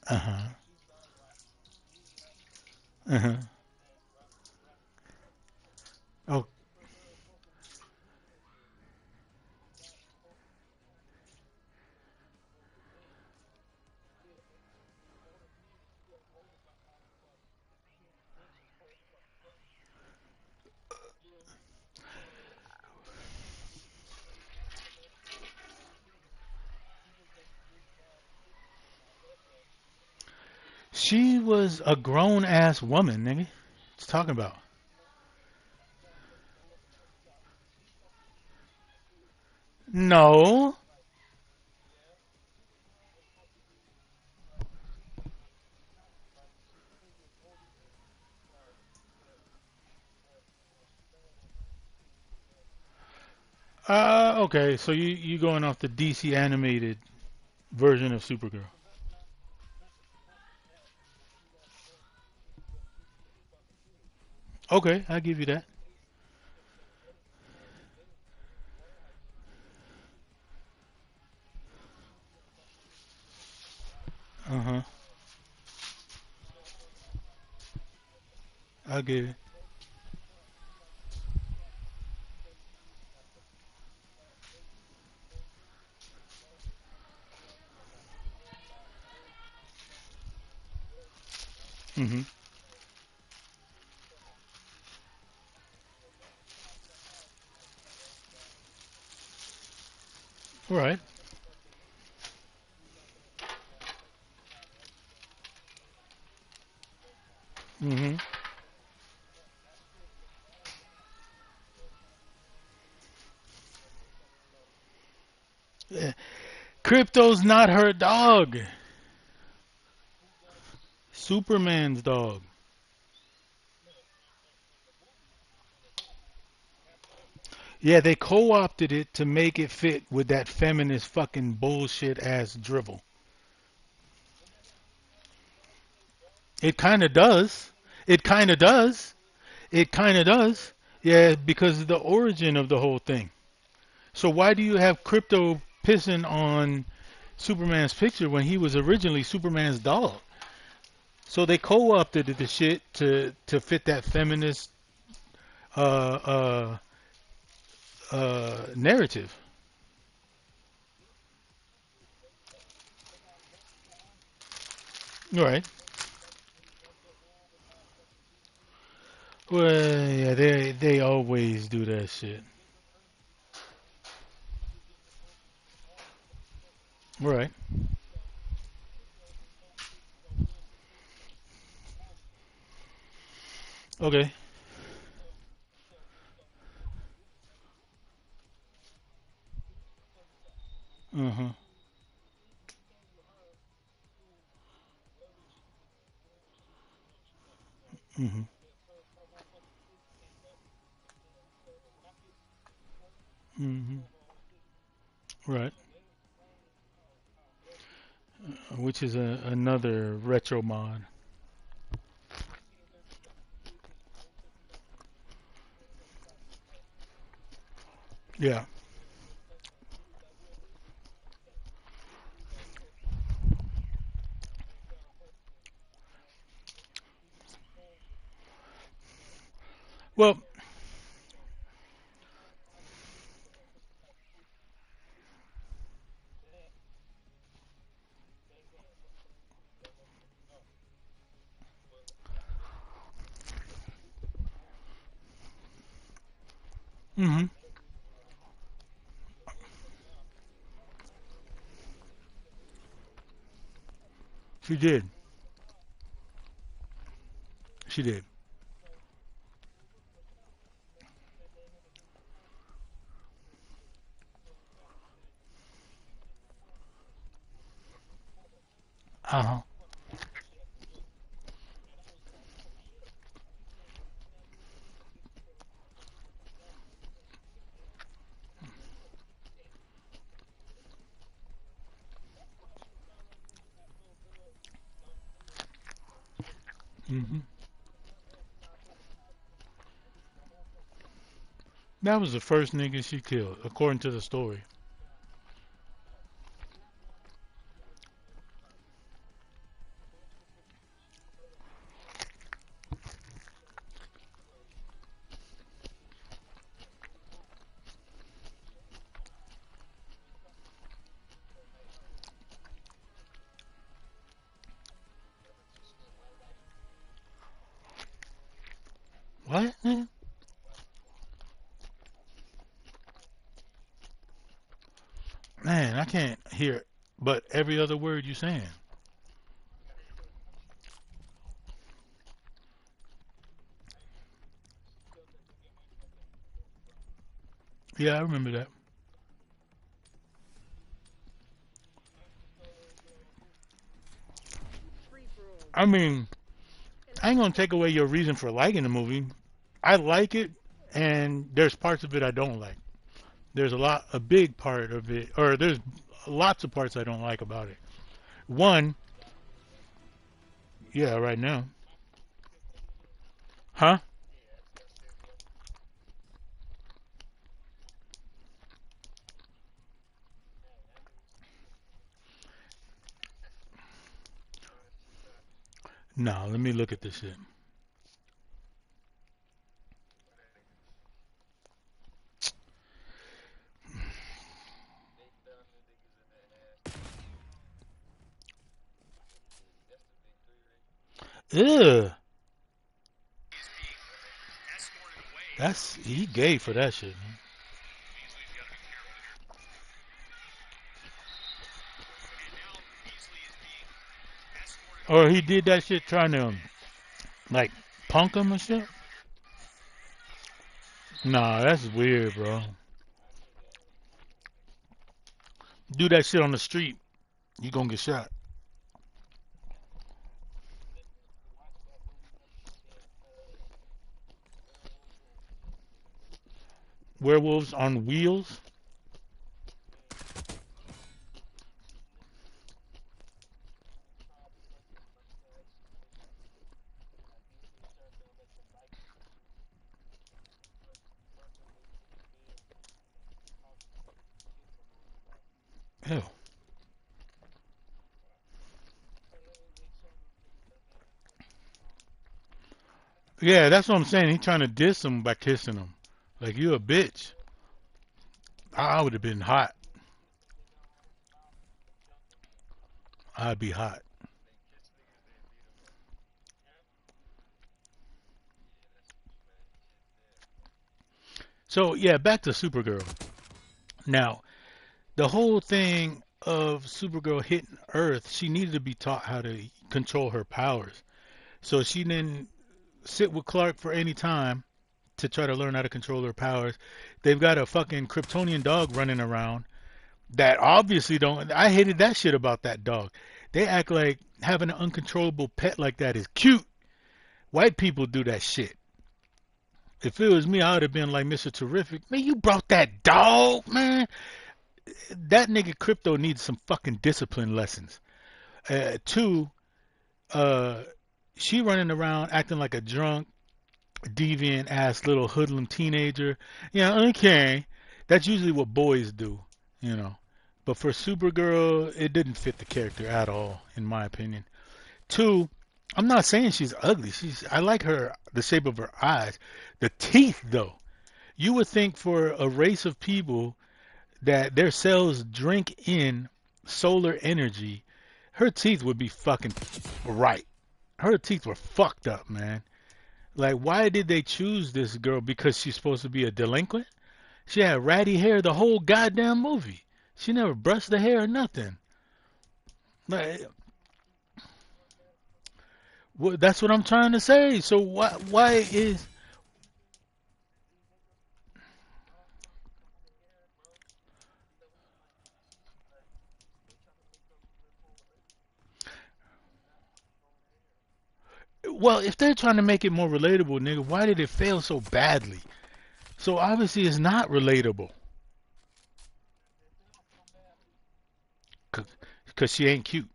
Uh huh. Uh huh. Oh, she was a grown ass woman, nigga. What's talking about? No. Okay. So you going off the DC animated version of Supergirl? Okay, I'll give you that. Uh huh. I'll give it. Mhm. All right. Mhm. Yeah. Crypto's not her dog. Superman's dog. Yeah, they co-opted it to make it fit with that feminist fucking bullshit ass drivel. It kind of does. It kind of does. It kind of does. Yeah, because of the origin of the whole thing. So why do you have Crypto pissing on Superman's picture when he was originally Superman's dog? So they co-opted the shit to fit that feminist uh uh narrative. Right. Well, yeah, they always do that shit. Right. Okay. Uh-huh. Mhm. Mhm. Right. Which is another retro mod. Yeah. Well. Mhm. She did. She did. Uh huh. Mhm. That was the first nigga she killed, according to the story. What? Nigga? Man, I can't hear but every other word you saying. Yeah, I remember that. I mean, I ain't gonna take away your Electrical. reason for liking the movie. I like it, and there's parts of it I don't like. There's a big part of it, or there's lots of parts I don't like about it. One, yeah, right now, huh? No, let me look at this shit. Ugh, that's he gay for that shit, man. Or he did that shit trying to like punk him and shit. Nah, that's weird, bro. Do that shit on the street, you gonna get shot. Werewolves on wheels. Ew. Yeah, that's what I'm saying. He trying to diss him by kissing him. Like you a bitch. I would have been hot. I'd be hot. So yeah, back to Supergirl. Now, the whole thing of Supergirl hitting Earth, she needed to be taught how to control her powers. So she didn't sit with Clark for any time to try to learn how to control her powers. They've got a fucking Kryptonian dog running around that obviously don't. I hated that shit about that dog. They act like having an uncontrollable pet like that is cute. White people do that shit. If it was me, I would have been like Mr. Terrific. Man, you brought that dog, man. That nigga Crypto needs some fucking discipline lessons. Two, uh, she running around acting like a drunk, deviant ass little hoodlum teenager. Yeah, okay. That's usually what boys do, you know. But for Supergirl, it didn't fit the character at all, in my opinion. Two, I'm not saying she's ugly. I like her the shape of her eyes. The teeth though. You would think for a race of people that their cells drink in solar energy, her teeth would be fucking right. Her teeth were fucked up, man. Like, why did they choose this girl? Because she's supposed to be a delinquent? She had ratty hair the whole goddamn movie. She never brushed the hair or nothing. Like, well, that's what I'm trying to say. So why is well, if they're trying to make it more relatable, nigga, why did it fail so badly? So obviously it's not relatable. Cause she ain't cute.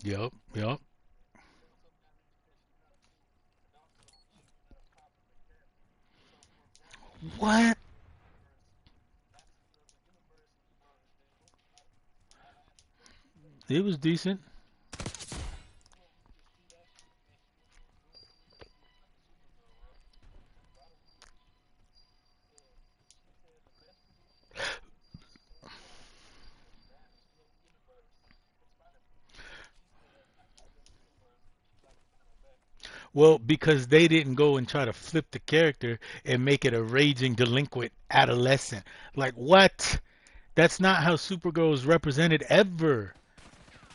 Yup, yup. What? It was decent. Well, because they didn't go and try to flip the character and make it a raging delinquent adolescent. Like what? That's not how Supergirl is represented ever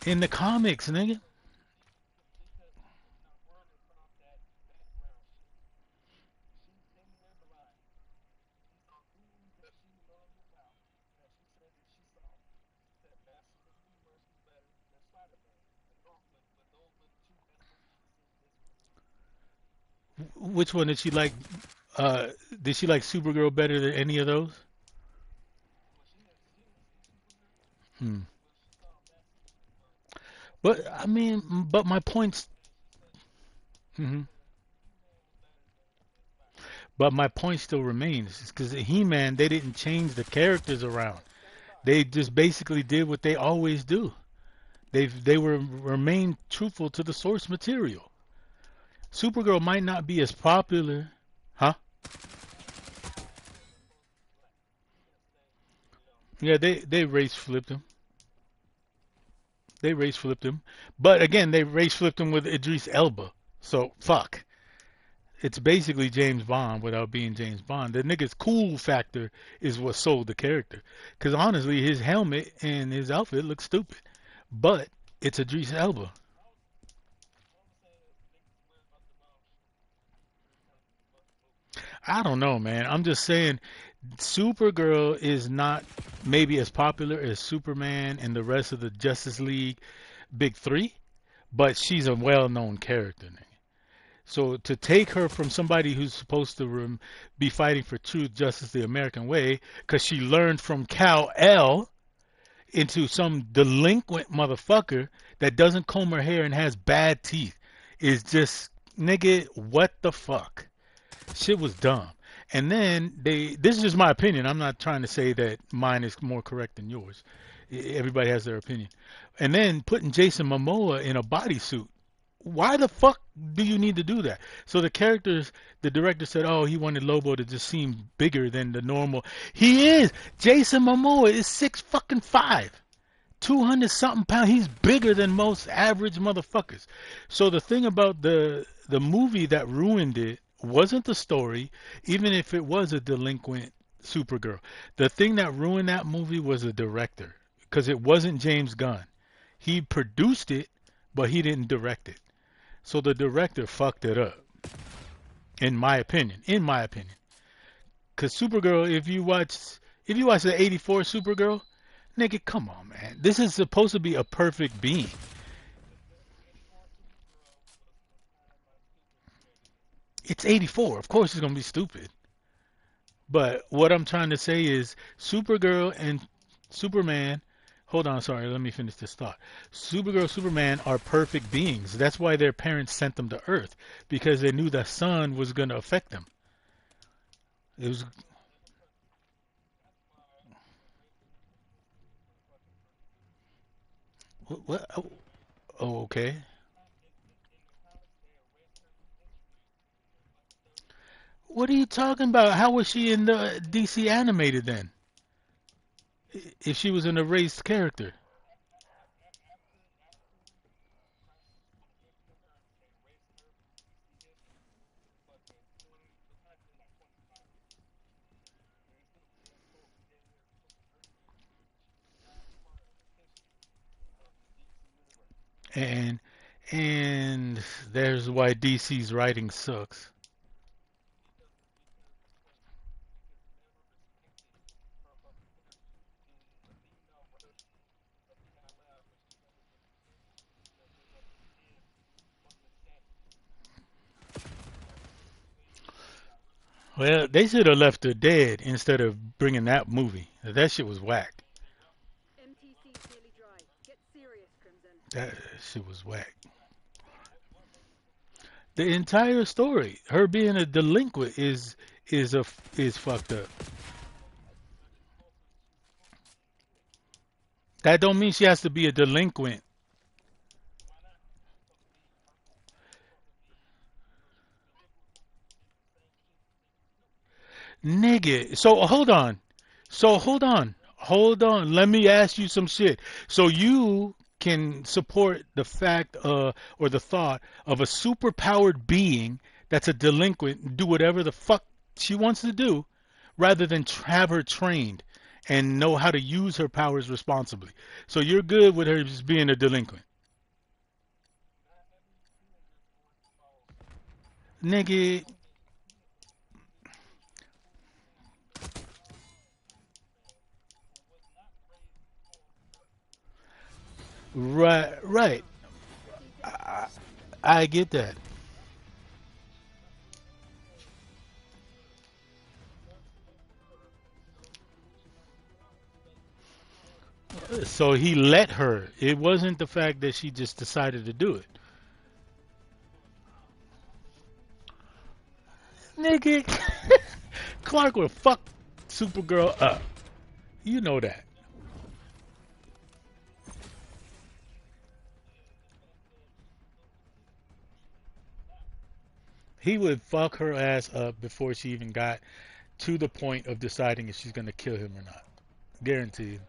in the comics, nigga. Which one did she like? Uh, did she like Supergirl better than any of those? Hmm. But I mean, but my points. Mhm. But my point still remains because He-Man, they didn't change the characters around. They just basically did what they always do. They were remained truthful to the source material. Supergirl might not be as popular, huh? Yeah, they race flipped him. They race flipped him. But again, they race flipped him with Idris Elba. So fuck. It's basically James Bond without being James Bond. The nigga's cool factor is what sold the character. Because honestly, his helmet and his outfit look stupid. But it's Idris Elba. I don't know, man. I'm just saying, Supergirl is not maybe as popular as Superman and the rest of the Justice League Big Three, but she's a well-known character. So to take her from somebody who's supposed to be fighting for truth, justice, the American way, because she learned from Cal L into some delinquent motherfucker that doesn't comb her hair and has bad teeth is just, nigga, what the fuck? Shit was dumb. And then this is just my opinion. I'm not trying to say that mine is more correct than yours. Everybody has their opinion. And then putting Jason Momoa in a bodysuit. Why the fuck do you need to do that? So the director said, oh, he wanted Lobo to just seem bigger than the normal. He is. Jason Momoa is 6 fucking 5. 200 something pounds. He's bigger than most average motherfuckers. So the thing about the movie that ruined it wasn't the story, even if it was a delinquent Supergirl. The thing that ruined that movie was the director, because it wasn't James Gunn. He produced it, but he didn't direct it. So the director fucked it up, in my opinion. In my opinion, because Supergirl, if you watch the '84 Supergirl, nigga, come on, man. This is supposed to be a perfect being. It's '84. Of course, it's gonna be stupid. But what I'm trying to say is, Supergirl and Superman. Hold on, sorry. Let me finish this thought. Supergirl, Superman are perfect beings. That's why their parents sent them to Earth because they knew the sun was gonna affect them. It was what? Oh, okay. What are you talking about? How was she in the DC animated then? If she was an erased character. And and there's why DC's writing sucks. Well, they should have left her dead instead of bringing that movie. That shit was whack. MTC's nearly dry. Get serious, Crimson. That shit was whack. The entire story, her being a delinquent, is fucked up. That don't mean she has to be a delinquent. Nigga, so hold on. So hold on. Hold on. Let me ask you some shit. So you can support the fact or the thought of a superpowered being that's a delinquent do whatever the fuck she wants to do rather than have her trained and know how to use her powers responsibly. So you're good with her just being a delinquent. Nigga, right. I, I get that. So he let her. It wasn't the fact that she just decided to do it. Nigga, Clark would fuck Supergirl up. You know that. He would fuck her ass up before she even got to the point of deciding if she's gonna kill him or not. Guaranteed.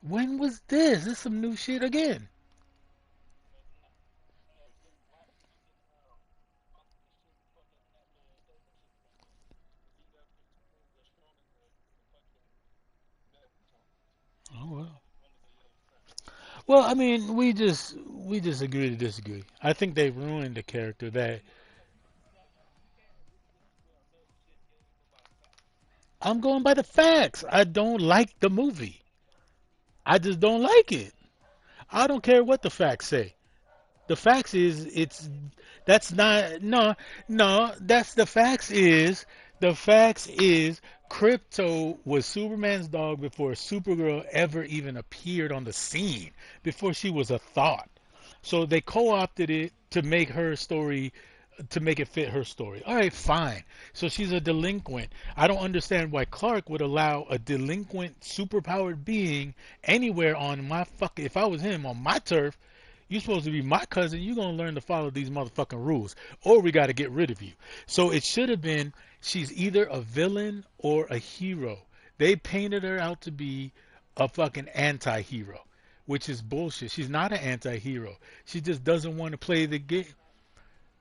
When was this? This is some new shit again. Oh well. Well, I mean, we just agree to disagree. I think they ruined the character that I'm going by the facts. I don't like the movie. I just don't like it. I don't care what the facts say. The facts is it's that's not no no that's the facts is Crypto was Superman's dog before Supergirl ever even appeared on the scene, before she was a thought. So they co-opted it to make her story, to make it fit her story. All right, fine. So she's a delinquent. I don't understand why Clark would allow a delinquent, superpowered being anywhere on my fuck. If I was him on my turf, you're supposed to be my cousin. You're gonna learn to follow these motherfucking rules, or we got to get rid of you. So it should have been she's either a villain or a hero. They painted her out to be a fucking anti-hero, which is bullshit. She's not an anti-hero. She just doesn't want to play the game.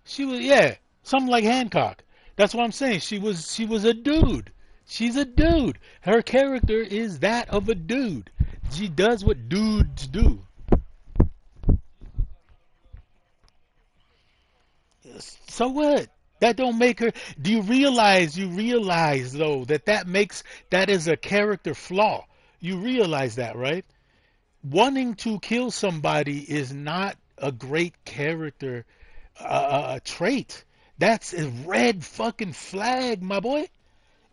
She was, yeah, something like Hancock. That's what I'm saying. She was a dude. She's a dude. Her character is that of a dude. She does what dudes do. So what? That don't make her. Do you realize? You realize though that that is a character flaw. You realize that, right? Wanting to kill somebody is not a great character trait. That's a red fucking flag, my boy.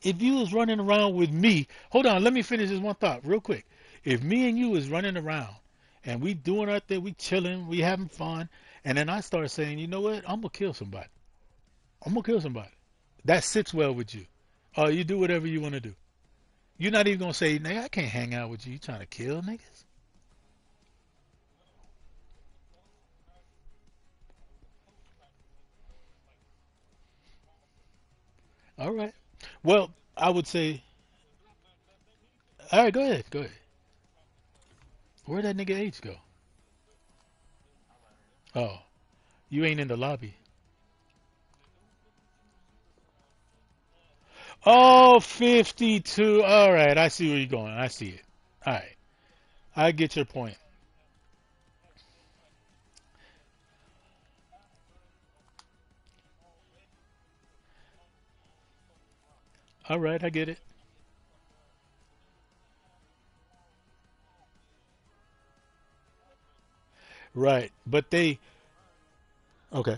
If you was running around with me, hold on, let me finish this one thought real quick. If me and you was running around and we doing our thing, we chilling, we having fun, and then I start saying, you know what, I'm gonna kill somebody. I'm gonna kill somebody. That sits well with you. You do whatever you want to do. You're not even gonna say, nigga, I can't hang out with you. You trying to kill niggas? All right. Well, I would say, all right, go ahead, go ahead. Where'd that nigga H go? Oh, you ain't in the lobby. Oh, 52. All right, I see where you're going. I see it. All right, I get your point. All right, I get it. Right, but they, okay.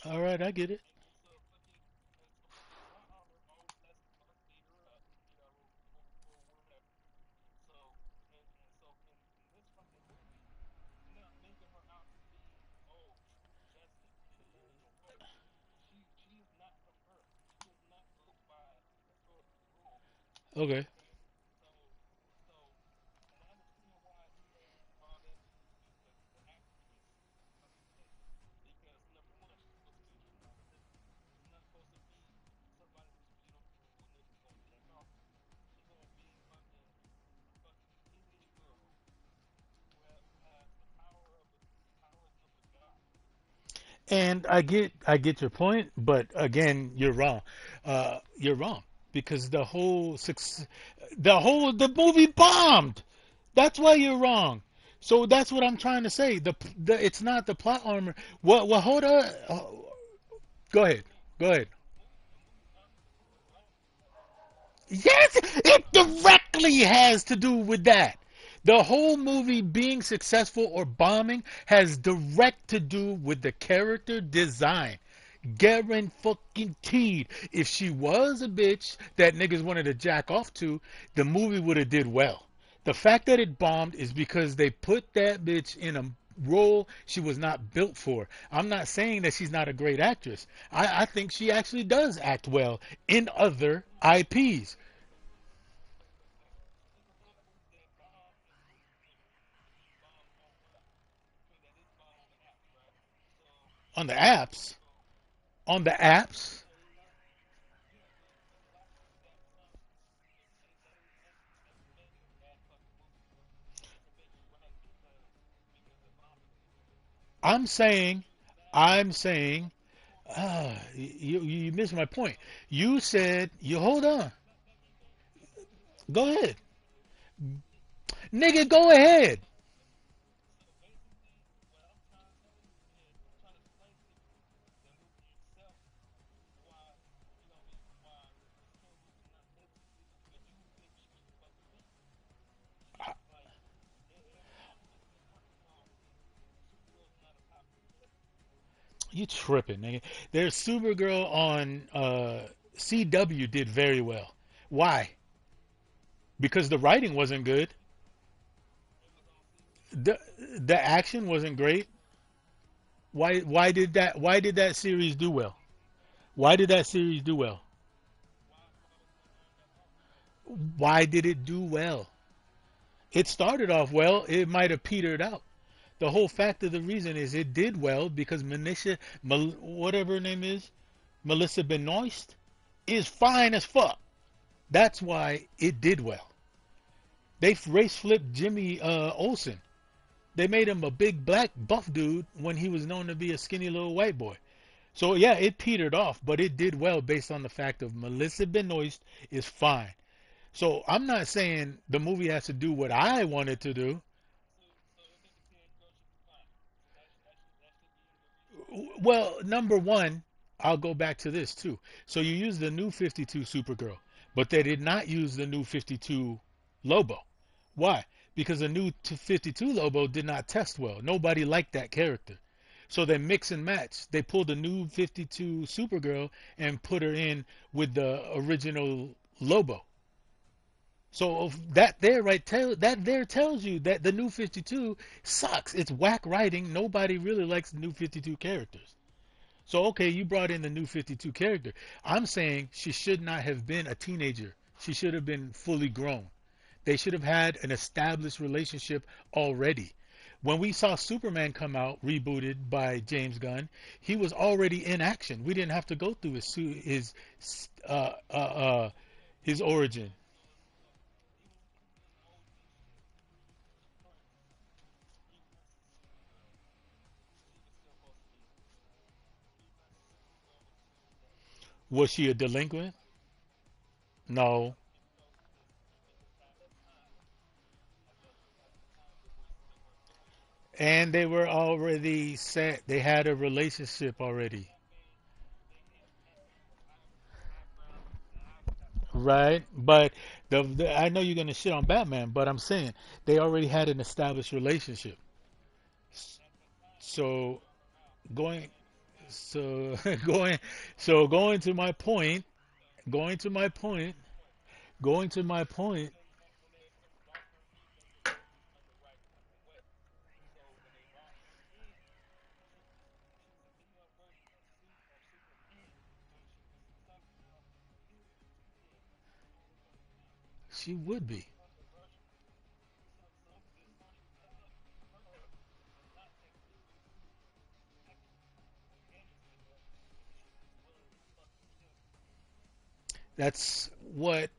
All right, I get it. Okay. And I get your point, but again, you're wrong. You're wrong because the movie bombed. That's why you're wrong. So that's what I'm trying to say. It's not the plot armor. What? Hold on. Go ahead. Go ahead. Yes, it directly has to do with that. The whole movie being successful or bombing has direct to do with the character design. Guaranteed. If she was a bitch that niggas wanted to jack off to, the movie would have did well. The fact that it bombed is because they put that bitch in a role she was not built for. I'm not saying that she's not a great actress. I think she actually does act well in other IPs. On the apps, on the apps, I'm saying, I'm saying, you missed my point. You said, you hold on, go ahead, nigga, go ahead. You tripping, nigga. There's Supergirl on CW did very well. Why? Because the writing wasn't good. The the action wasn't great. Why did that series do well? Why did that series do well? Why did it do well? It started off well, it might have petered out. The whole fact of the reason is it did well because whatever her name is, Melissa Benoist, is fine as fuck. That's why it did well. They race flipped Jimmy Olsen. They made him a big black buff dude when he was known to be a skinny little white boy. So yeah, it petered off, but it did well based on the fact of Melissa Benoist is fine. So I'm not saying the movie has to do what I want it to do. Well, number one, I'll go back to this too. So you use the new 52 Supergirl, but they did not use the new 52 Lobo. Why? Because the new 52 Lobo did not test well. Nobody liked that character. So they mix and match. They pulled the new 52 Supergirl and put her in with the original Lobo. So that there that there tells you that the new 52 sucks. It's whack writing. Nobody really likes the new 52 characters. So okay, you brought in the new 52 character. I'm saying she should not have been a teenager. She should have been fully grown. They should have had an established relationship already. When we saw Superman come out rebooted by James Gunn, he was already in action. We didn't have to go through uh, uh, uh, his origin. Was she a delinquent? No. And they were already set. They had a relationship already. Right? But I know you're going to shit on Batman, but I'm saying they already had an established relationship. So going so going going to my point, going to my point, going to my point, she would be. That's what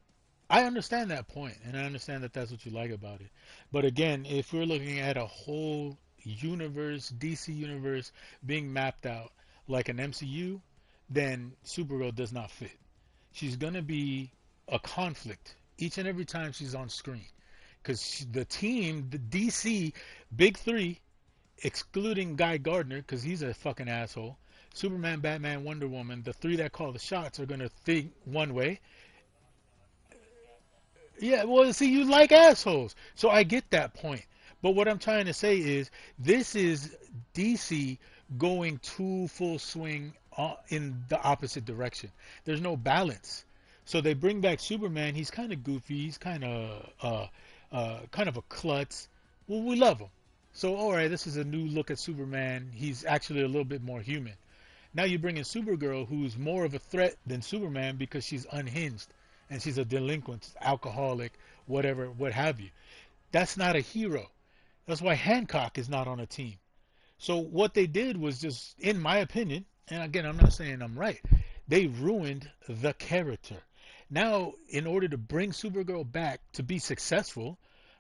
I understand that point, and I understand that that's what you like about it. But again, if we're looking at a whole universe, DC universe being mapped out like an MCU, then Supergirl does not fit. She's gonna be a conflict each and every time she's on screen, because the team, the DC Big Three, excluding Guy Gardner, because he's a fucking asshole. Superman, Batman, Wonder Woman, the three that call the shots are gonna think one way. Yeah, well, see, you like assholes, so I get that point. But what I'm trying to say is, this is DC going too full swing in the opposite direction. There's no balance. So they bring back Superman. He's kind of goofy. He's kind of a klutz. Well, we love him. So, all right, this is a new look at Superman. He's actually a little bit more human. Now you bring in Supergirl, who's more of a threat than Superman because she's unhinged and she's a delinquent, alcoholic, whatever, what have you. That's not a hero. That's why Hancock is not on a team. So what they did was just, in my opinion, and again, I'm not saying I'm right, they ruined the character. Now, in order to bring Supergirl back to be successful,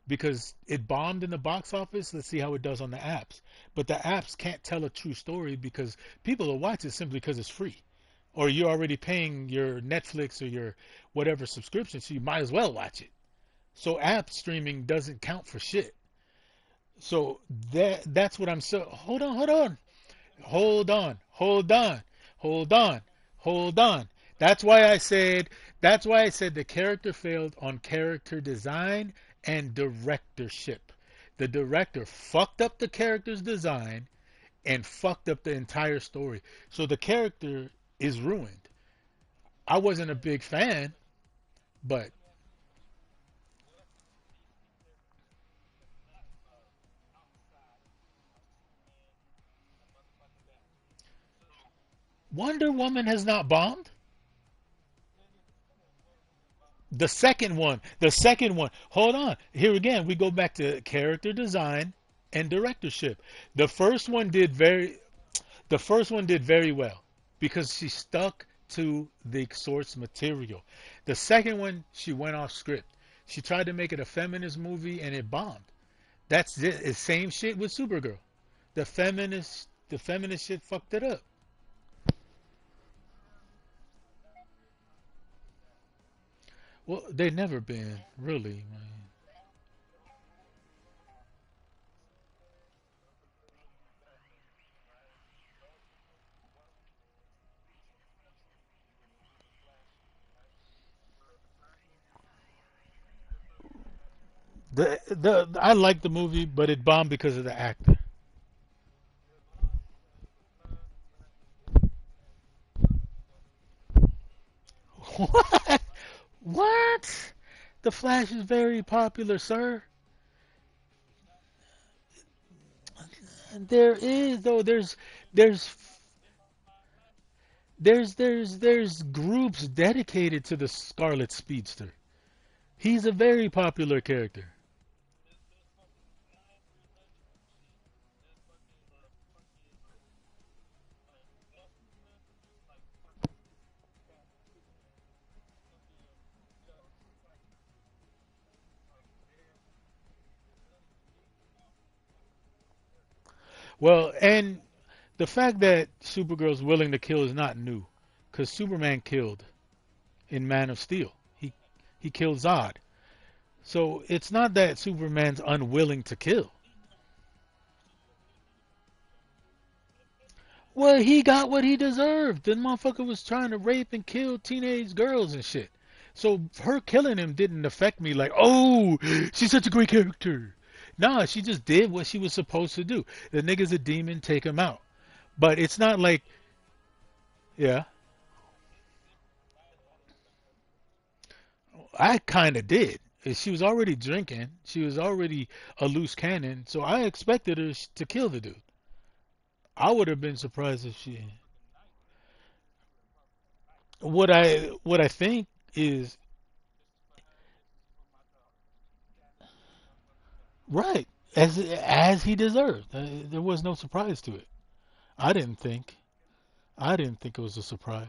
because it bombed in the box office, let's see how it does on the apps. But the apps can't tell a true story because people will watch it simply because it's free. Or you're already paying your Netflix or your whatever subscription, so you might as well watch it. So app streaming doesn't count for shit. So that's what I'm so hold on, hold on, hold on, hold on. That's why I said the character failed on character design and directorship. The director fucked up the character's design and fucked up the entire story. So the character is ruined. I wasn't a big fan, but Wonder Woman has not bombed. The second one. Hold on. Here again, we go back to character design and directorship. The first one did very the first one did very well because she stuck to the source material. The second one, she went off script. She tried to make it a feminist movie and it bombed. That's it. It's same shit with Supergirl. The feminist shit fucked it up. Well, they never been really, man. The I liked the movie, but it bombed because of the actor. What? What? The Flash is very popular, sir. There is though. There's there's groups dedicated to the Scarlet Speedster. He's a very popular character. Well, and the fact that Supergirl's willing to kill is not new, because Superman killed in Man of Steel. He killed Zod. So it's not that Superman's unwilling to kill. Well, he got what he deserved. The motherfucker was trying to rape and kill teenage girls and shit. So her killing him didn't affect me like, oh, she's such a great character. Nah, she just did what she was supposed to do. The nigga's a demon, take him out. But it's not like, yeah, I kind of did. She was already drinking. She was already a loose cannon. So I expected her to kill the dude. I would have been surprised if she. What I think is right as he deserved. There was no surprise to it. I didn't think. I didn't think it was a surprise.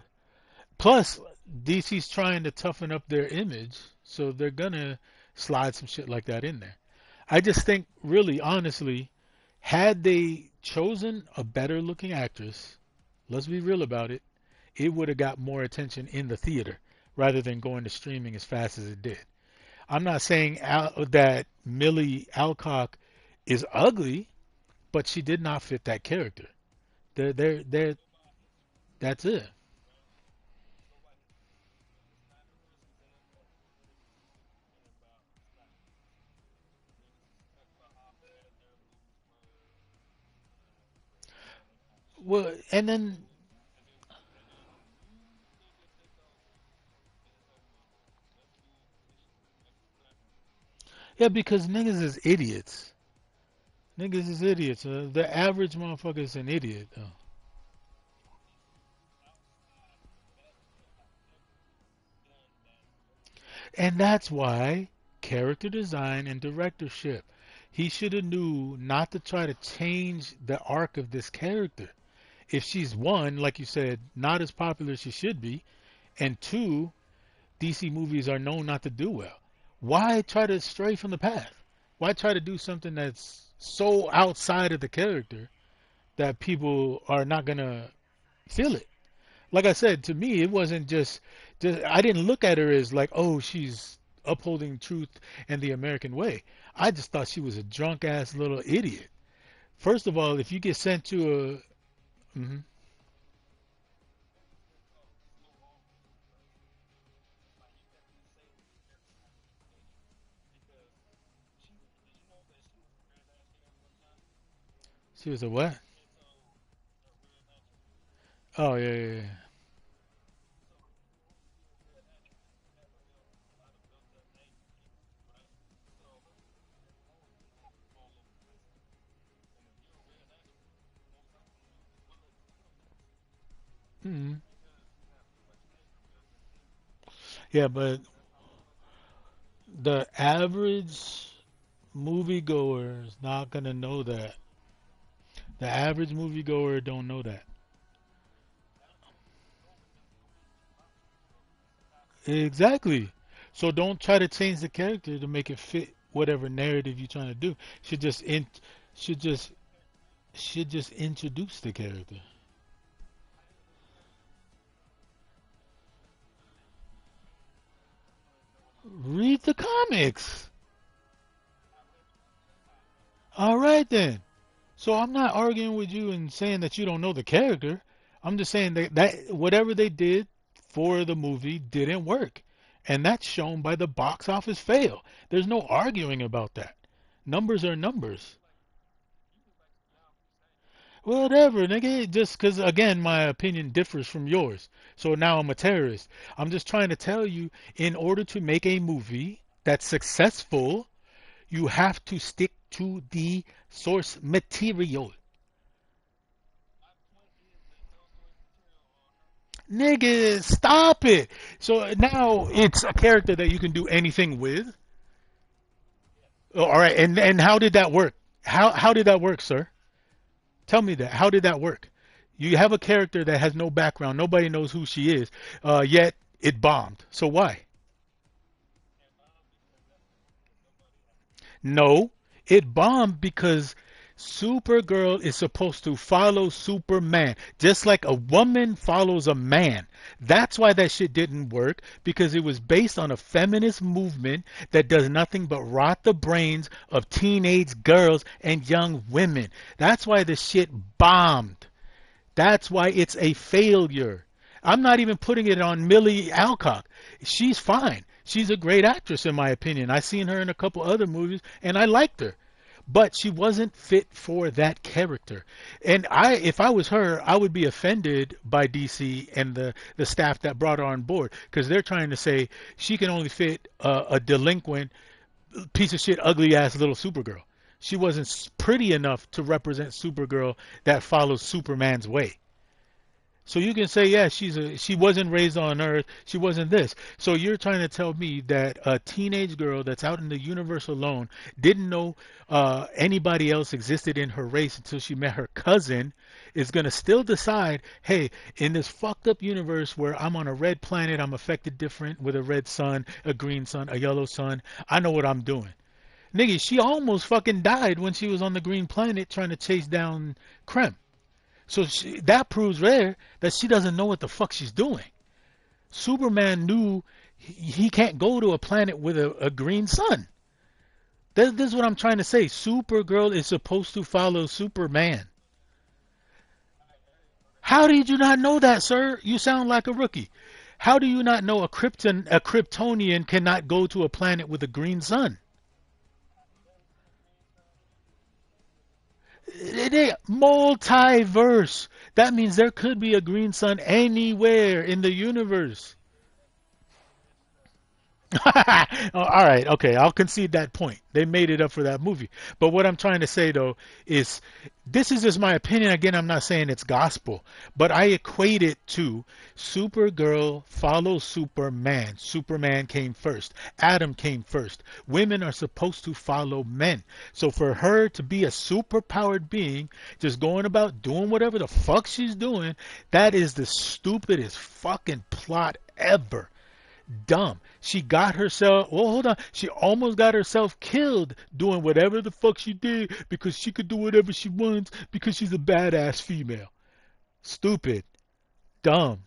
Plus, DC's trying to toughen up their image, so they're gonna slide some shit like that in there. I just think, really, honestly, had they chosen a better looking actress, let's be real about it, it would have got more attention in the theater rather than going to streaming as fast as it did. I'm not saying that Millie Alcock is ugly, but she did not fit that character. They're, that's it. Well, and then yeah, because niggas is idiots. Niggas is idiots. The average motherfucker is an idiot. And that's why character design and directorship. He should have knew not to try to change the arc of this character. If she's one, like you said, not as popular as she should be, and two, DC movies are known not to do well. Why try to stray from the path? Why try to do something that's so outside of the character that people are not gonna feel it? Like I said, to me, it wasn't just I didn't look at her as like, oh, she's upholding truth and the American way. I just thought she was a drunk ass little idiot. First of all, if you get sent to a, she was a what? Oh yeah, yeah, yeah. Mhm. Yeah, but the average moviegoer is not gonna know that. The average moviegoer don't know that. Exactly. So don't try to change the character to make it fit whatever narrative you're trying to do. Should just in, should just should just introduce the character. Read the comics. All right then. So I'm not arguing with you and saying that you don't know the character. I'm just saying that whatever they did for the movie didn't work. And that's shown by the box office fail. There's no arguing about that. Numbers are numbers. Whatever, nigga. Just because, again, my opinion differs from yours. So now I'm a terrorist. I'm just trying to tell you, in order to make a movie that's successful, you have to stick to the source material. Nigga, stop it. So now it's a character that you can do anything with. Oh, all right, and how did that work? How did that work, sir? Tell me that. How did that work? You have a character that has no background. Nobody knows who she is. Yet it bombed. So why? No, it bombed because Supergirl is supposed to follow Superman, just like a woman follows a man. That's why that shit didn't work, because it was based on a feminist movement that does nothing but rot the brains of teenage girls and young women. That's why the shit bombed. That's why it's a failure. I'm not even putting it on Millie Alcock. She's fine. She's a great actress in my opinion. I seen her in a couple other movies and I liked her. But she wasn't fit for that character. And if I was her, I would be offended by DC and the staff that brought her on board because they're trying to say she can only fit a delinquent piece of shit, ugly ass little Supergirl. She wasn't pretty enough to represent Supergirl that follows Superman's way. So you can say, yeah, she wasn't raised on Earth. She wasn't this. So you're trying to tell me that a teenage girl that's out in the universe alone didn't know anybody else existed in her race until she met her cousin is gonna still decide, hey, in this fucked up universe where I'm on a red planet, I'm affected different with a red sun, a green sun, a yellow sun. I know what I'm doing. Nigga, she almost fucking died when she was on the green planet trying to chase down Krem. So that proves there that she doesn't know what the fuck she's doing. Superman knew he can't go to a planet with a green sun. This is what I'm trying to say. Supergirl is supposed to follow Superman. How did you not know that, sir? You sound like a rookie. How do you not know a Kryptonian cannot go to a planet with a green sun? Multiverse. That means there could be a green sun anywhere in the universe. All right, okay, I'll concede that point. They made it up for that movie. But what I'm trying to say though is this is just my opinion. Again, I'm not saying it's gospel, but I equate it to Supergirl follows Superman. Superman came first. Adam came first. Women are supposed to follow men. So for her to be a superpowered being, just going about doing whatever the fuck she's doing, that is the stupidest fucking plot ever. Dumb. She got herself, well, hold on. She almost got herself killed doing whatever the fuck she did because she could do whatever she wants because she's a badass female. Stupid. Dumb.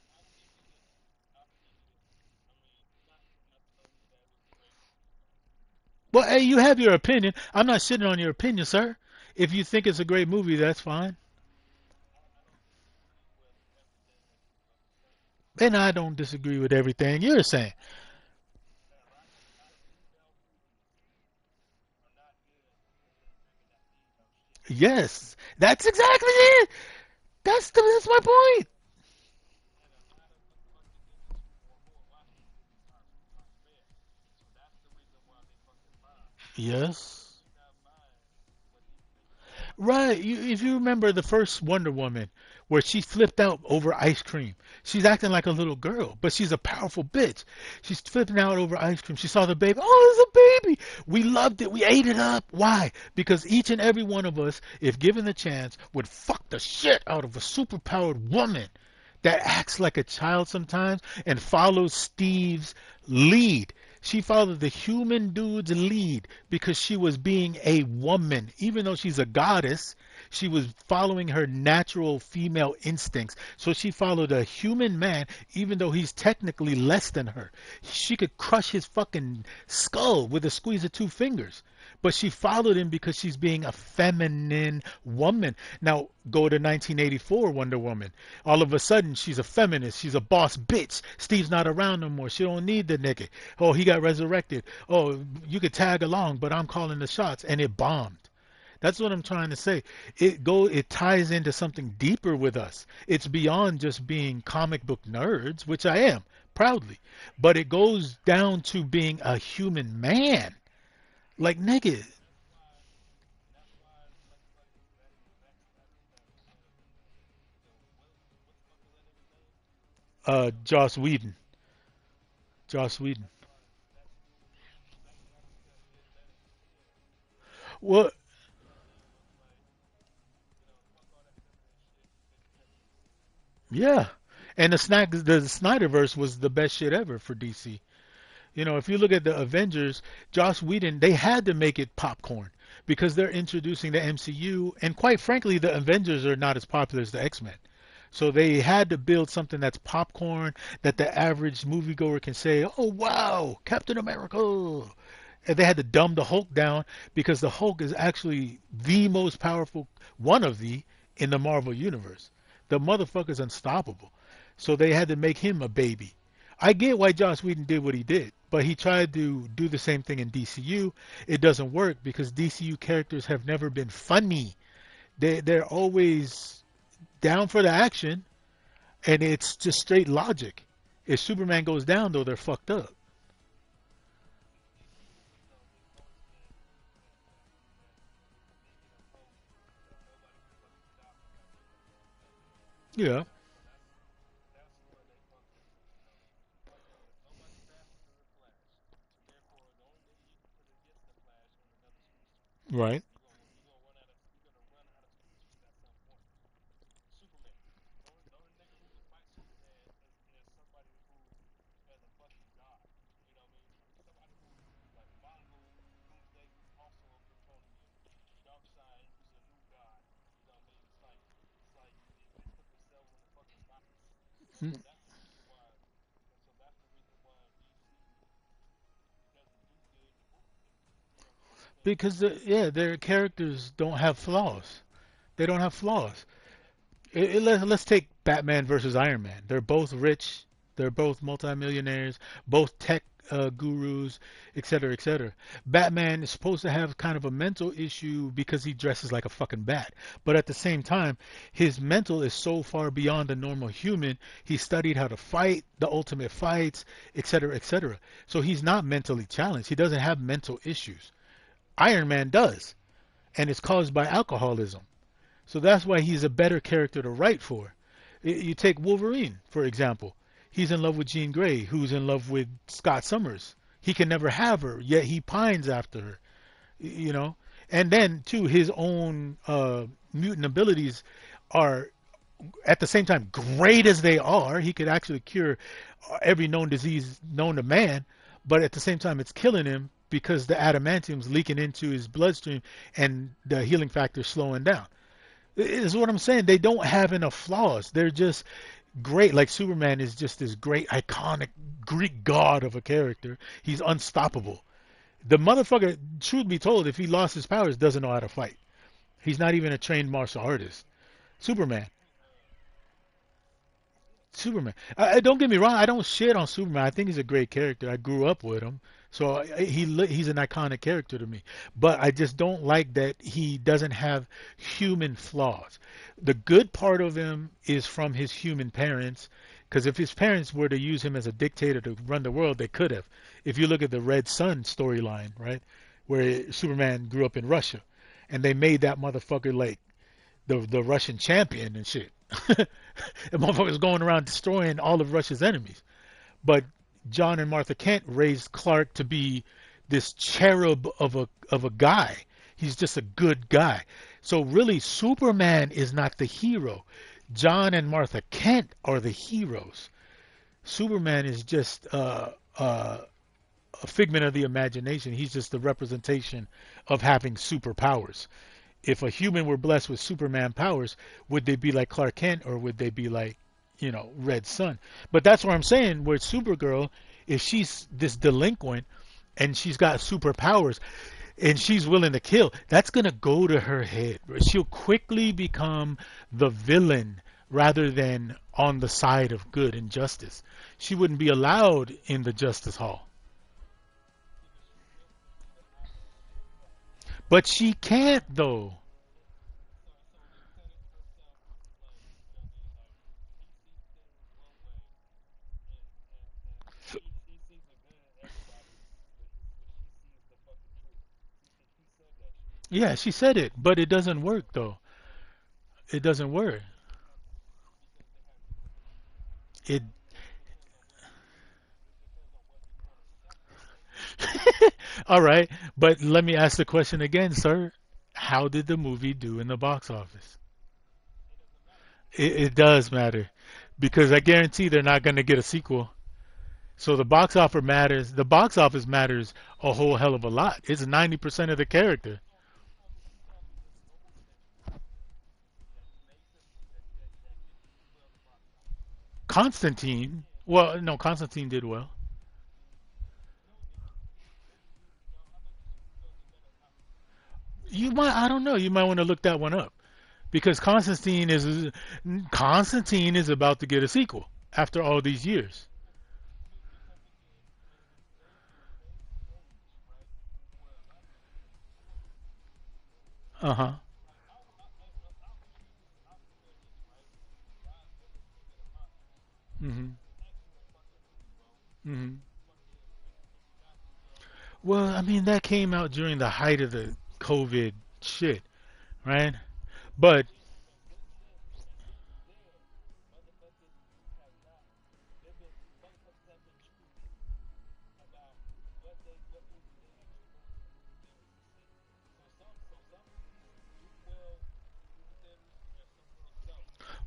Well, hey, you have your opinion. I'm not shitting on your opinion, sir. If you think it's a great movie, that's fine. And I don't disagree with everything you're saying. Yes, that's exactly it. That's my point. Yes. Right. If you remember the first Wonder Woman, where she flipped out over ice cream, she's acting like a little girl, but she's a powerful bitch. She's flipping out over ice cream. She saw the baby. Oh, it's a baby. We loved it. We ate it up. Why? Because each and every one of us, if given the chance, would fuck the shit out of a superpowered woman that acts like a child sometimes and follows Steve's lead. She followed the human dude's lead because she was being a woman. Even though she's a goddess, she was following her natural female instincts. So she followed a human man, even though he's technically less than her. She could crush his fucking skull with a squeeze of two fingers. But she followed him because she's being a feminine woman. Now, go to 1984 Wonder Woman. All of a sudden, she's a feminist. She's a boss bitch. Steve's not around no more. She don't need the nigga. Oh, he got resurrected. Oh, you could tag along, but I'm calling the shots, and it bombed. That's what I'm trying to say. It ties into something deeper with us. It's beyond just being comic book nerds, which I am proudly, but it goes down to being a human man. Like nigga, Joss Whedon, Joss Whedon. Well, yeah. And the Snyderverse was the best shit ever for DC. You know, if you look at the Avengers, Joss Whedon, they had to make it popcorn because they're introducing the MCU, and quite frankly, the Avengers are not as popular as the X-Men. So they had to build something that's popcorn that the average moviegoer can say, "Oh wow, Captain America." And they had to dumb the Hulk down because the Hulk is actually the most powerful, one of the, in the Marvel universe. The motherfucker's unstoppable. So they had to make him a baby. I get why Joss Whedon did what he did, but he tried to do the same thing in DCU. It doesn't work because DCU characters have never been funny. They're always down for the action, and it's just straight logic. If Superman goes down, though, they're fucked up. Yeah, right. Mm. Because yeah, their characters don't have flaws. They don't have flaws. Let's take Batman versus Iron Man. They're both rich. They're both multimillionaires. Both tech gurus, etc., etc. Batman is supposed to have kind of a mental issue because he dresses like a fucking bat. But at the same time, his mental is so far beyond the normal human. He studied how to fight, the ultimate fights, etc., etc. So he's not mentally challenged. He doesn't have mental issues. Iron Man does, and it's caused by alcoholism. So that's why he's a better character to write for. You take Wolverine, for example. He's in love with Jean Grey, who's in love with Scott Summers. He can never have her, yet he pines after her, you know? And then, too, his own mutant abilities are, at the same time, great as they are. He could actually cure every known disease known to man, but at the same time, it's killing him because the adamantium's leaking into his bloodstream and the healing factor slowing down. Is what I'm saying. They don't have enough flaws. They're just great. Like Superman is just this great, iconic Greek god of a character. He's unstoppable. The motherfucker, truth be told, if he lost his powers, doesn't know how to fight. He's not even a trained martial artist. Superman. Superman. Don't get me wrong. I don't shit on Superman. I think he's a great character. I grew up with him, so he's an iconic character to me. But I just don't like that he doesn't have human flaws. The good part of him is from his human parents, because if his parents were to use him as a dictator to run the world, they could have. If you look at the Red Sun storyline, right, where Superman grew up in Russia, and they made that motherfucker like the Russian champion and shit. The motherfucker's going around destroying all of Russia's enemies. But John and Martha Kent raised Clark to be this cherub of a guy. He's just a good guy. So really, Superman is not the hero. John and Martha Kent are the heroes. Superman is just a figment of the imagination. He's just the representation of having superpowers. If a human were blessed with Superman powers, would they be like Clark Kent or would they be like, Red Sun? But that's what I'm saying. Where Supergirl, if she's this delinquent and she's got superpowers and she's willing to kill, that's gonna go to her head. She'll quickly become the villain rather than on the side of good and justice. She wouldn't be allowed in the Justice Hall. But she can't though. Yeah, she said it, but it doesn't work though. It doesn't work. It All right, but let me ask the question again, sir. How did the movie do in the box office? It does matter because I guarantee they're not going to get a sequel. So the box office matters. The box office matters a whole hell of a lot. It's 90% of the character. Constantine. Well, no, Constantine did well. You might. I don't know. You might want to look that one up because Constantine is about to get a sequel after all these years. Uh huh. Mhm. Mhm. Well, I mean that came out during the height of the COVID shit, right? But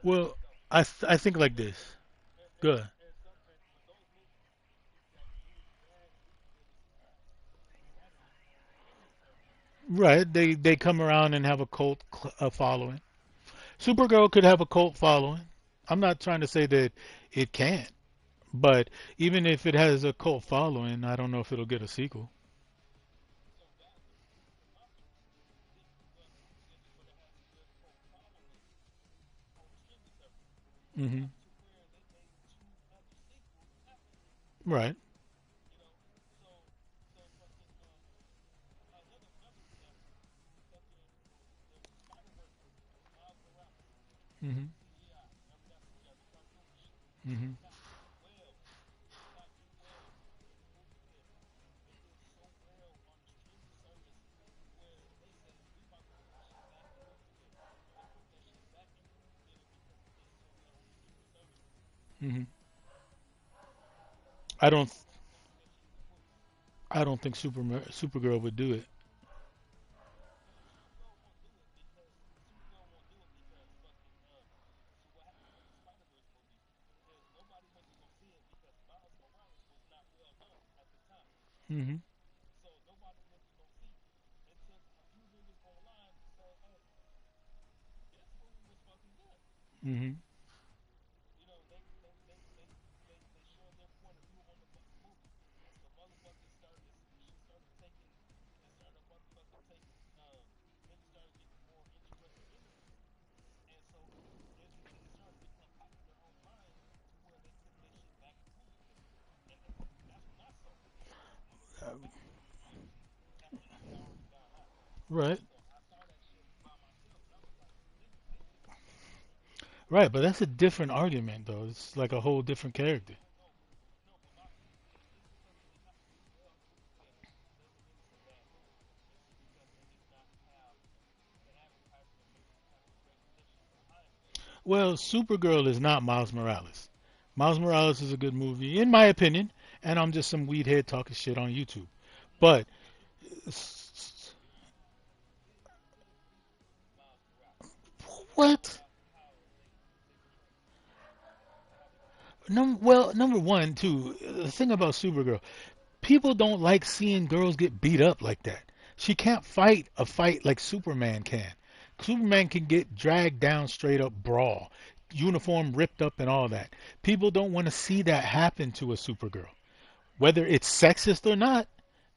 well, I think like this. Good. Right? They come around and have a following. Supergirl could have a cult following. I'm not trying to say that it can't, but even if it has a cult following, I don't know if it'll get a sequel. Hmm. Right. Mhm. Mhm. Mhm. I don't. I don't think Supergirl would do it. Mhm. Mhm. Right. Right, but that's a different argument, though. It's like a whole different character. Well, Supergirl is not Miles Morales. Miles Morales is a good movie, in my opinion, and I'm just some weed head talking shit on YouTube. But what? Well, number one, too. The thing about Supergirl, people don't like seeing girls get beat up like that. She can't fight a fight like Superman can. Superman can get dragged down straight up brawl, uniform ripped up and all that. People don't want to see that happen to a Supergirl. Whether it's sexist or not,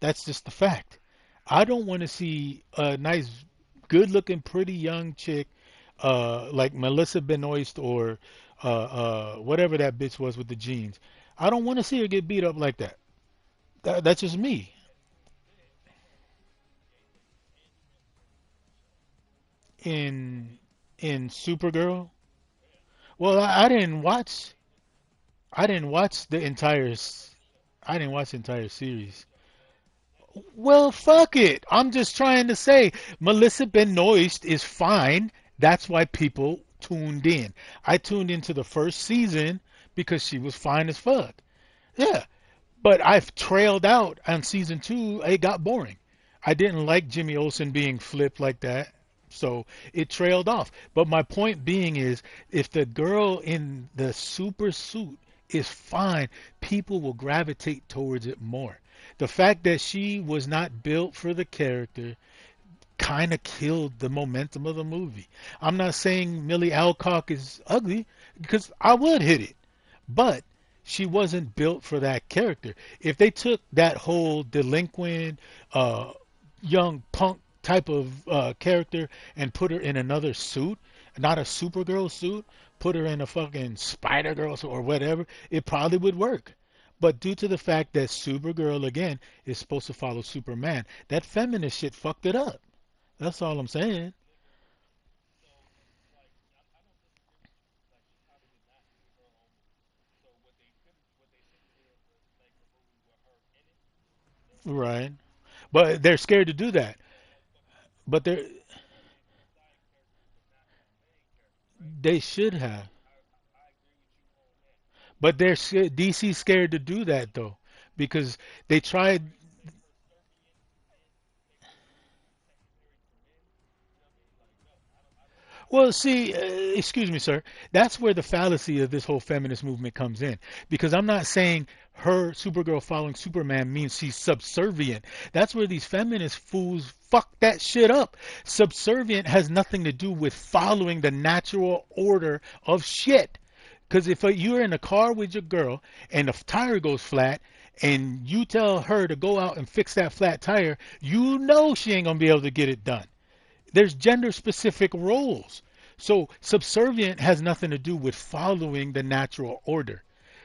that's just the fact. I don't want to see a nice, good looking, pretty young chick like Melissa Benoist or whatever that bitch was with the jeans. I don't want to see her get beat up like that. That's just me. In Supergirl, well, I didn't watch the entire I didn't watch the entire series. Well, fuck it. I'm just trying to say Melissa Benoist is fine. That's why people tuned in. I tuned into the first season because she was fine as fuck. Yeah, but I've trailed out on season two. It got boring. I didn't like Jimmy Olsen being flipped like that, so it trailed off. But my point being is, if the girl in the super suit is fine, people will gravitate towards it more. The fact that she was not built for the character kind of killed the momentum of the movie. I'm not saying Millie Alcock is ugly because I would hit it, but she wasn't built for that character. If they took that whole delinquent, uh, young punk type of character and put her in another suit, not a Supergirl suit, put her in a fucking Spider Girl suit or whatever, it probably would work. But due to the fact that Supergirl again is supposed to follow Superman, that feminist shit fucked it up. That's all I'm saying. Right. But they're scared to do that. But they should have. But DC scared to do that though, because they tried. Well, see, excuse me, sir. That's where the fallacy of this whole feminist movement comes in. Because I'm not saying her Supergirl following Superman means she's subservient. That's where these feminist fools fuck that shit up. Subservient has nothing to do with following the natural order of shit. Because if you're in a car with your girl and the tire goes flat, and you tell her to go out and fix that flat tire, you know she ain't gonna be able to get it done. There's gender specific roles. So subservient has nothing to do with following the natural order.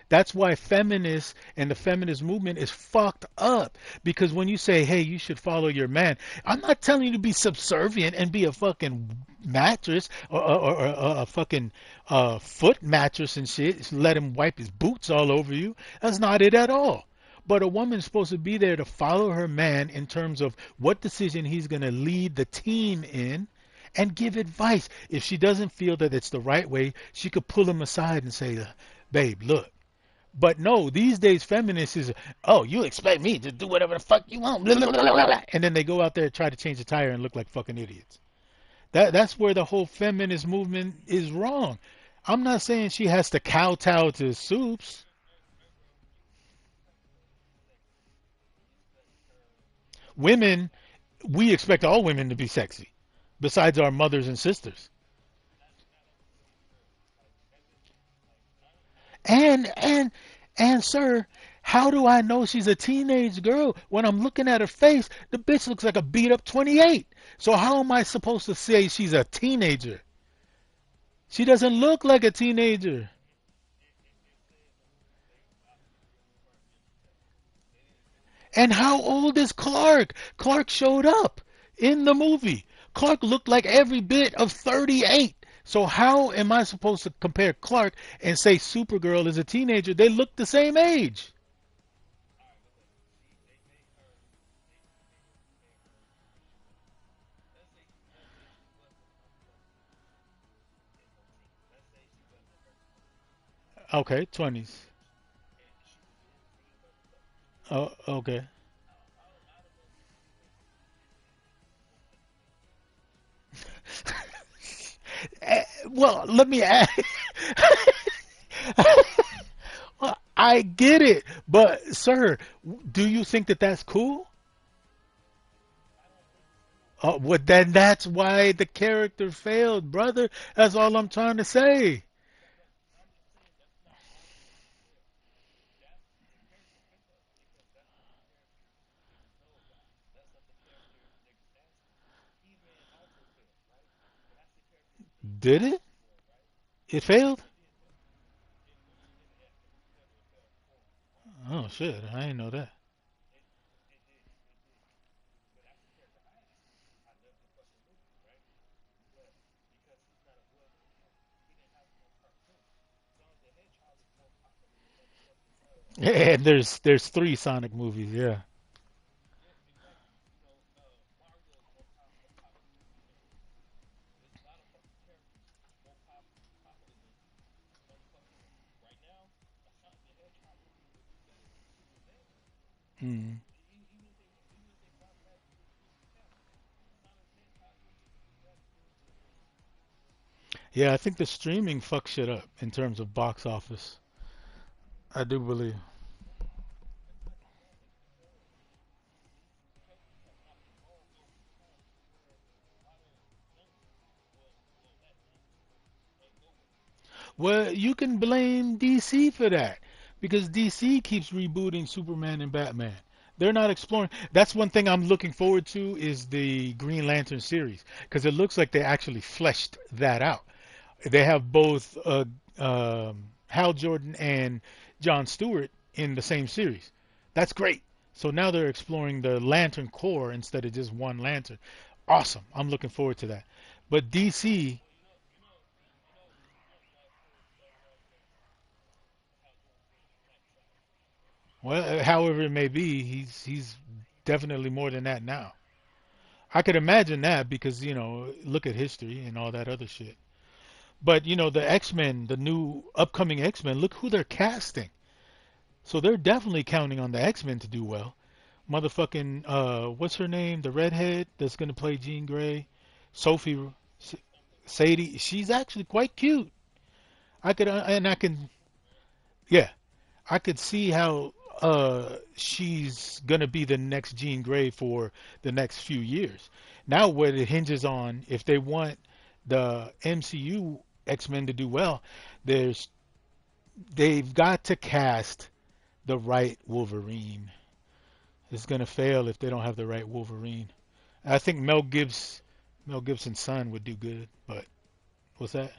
That's why feminists and the feminist movement is fucked up. Because when you say, hey, you should follow your man, I'm not telling you to be subservient and be a fucking mattress or a fucking foot mattress and shit. Let him wipe his boots all over you. That's not it at all. But a woman's supposed to be there to follow her man in terms of what decision he's going to lead the team in and give advice. If she doesn't feel that it's the right way, she could pull him aside and say, babe, look. But no, these days feminists is, oh, you expect me to do whatever the fuck you want, blah, blah, blah, blah, blah. And then they go out there and try to change the tire and look like fucking idiots. That's where the whole feminist movement is wrong. I'm not saying she has to kowtow to soups. Women, we expect all women to be sexy, besides our mothers and sisters. And and sir, how do I know she's a teenage girl when I'm looking at her face? The bitch looks like a beat up 28. So how am I supposed to say she's a teenager? She doesn't look like a teenager. And how old is Clark? Clark showed up in the movie. Clark looked like every bit of 38. So how am I supposed to compare Clark and say Supergirl is a teenager? They look the same age. Okay, 20s. Oh, okay. Well, let me ask. Well, I get it, but sir, do you think that that's cool? Well, then that's why the character failed, brother. That's all I'm trying to say. Did it? It failed? Oh shit, I didn't know that. And there's three Sonic movies, yeah. Mm. Yeah, I think the streaming fucks shit up in terms of box office. I do believe. Well, you can blame DC for that because DC keeps rebooting Superman and Batman. They're not exploring. That's one thing I'm looking forward to is the Green Lantern series because it looks like they actually fleshed that out. They have both Hal Jordan and John Stewart in the same series. That's great. So now they're exploring the Lantern core instead of just one Lantern. Awesome. I'm looking forward to that. But DC, well, however it may be, he's definitely more than that now. I could imagine that because look at history and all that other shit. But the X-Men, the new upcoming X-Men, look who they're casting. So they're definitely counting on the X-Men to do well. Motherfucking what's her name? The redhead that's gonna play Jean Grey, Sophie Sadie. She's actually quite cute. I could and I can yeah, I could see how she's gonna be the next Jean Grey for the next few years. Now what it hinges on if they want the MCU X-Men to do well, there's they've got to cast the right Wolverine. It's gonna fail if they don't have the right Wolverine. I think Mel Gibson's son would do good, but what's that?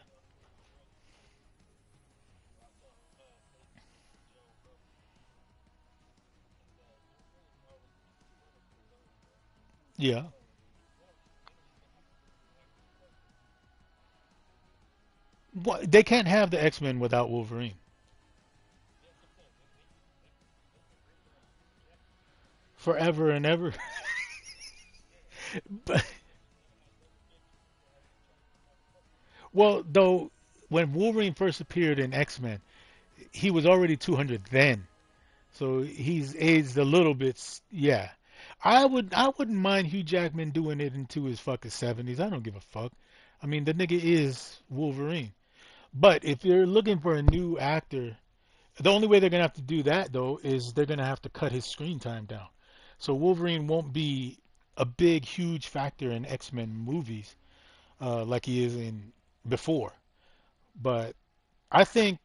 Yeah. What, they can't have the X-Men without Wolverine forever and ever. But, well, though, when Wolverine first appeared in X-Men, he was already 200 then. So he's aged a little bit. Yeah, I wouldn't mind Hugh Jackman doing it into his fucking 70s. I don't give a fuck. I mean, the nigga is Wolverine. But if you're looking for a new actor, the only way they're gonna have to do that though is they're gonna have to cut his screen time down. So Wolverine won't be a big, huge factor in X-Men movies like he is in before. But I think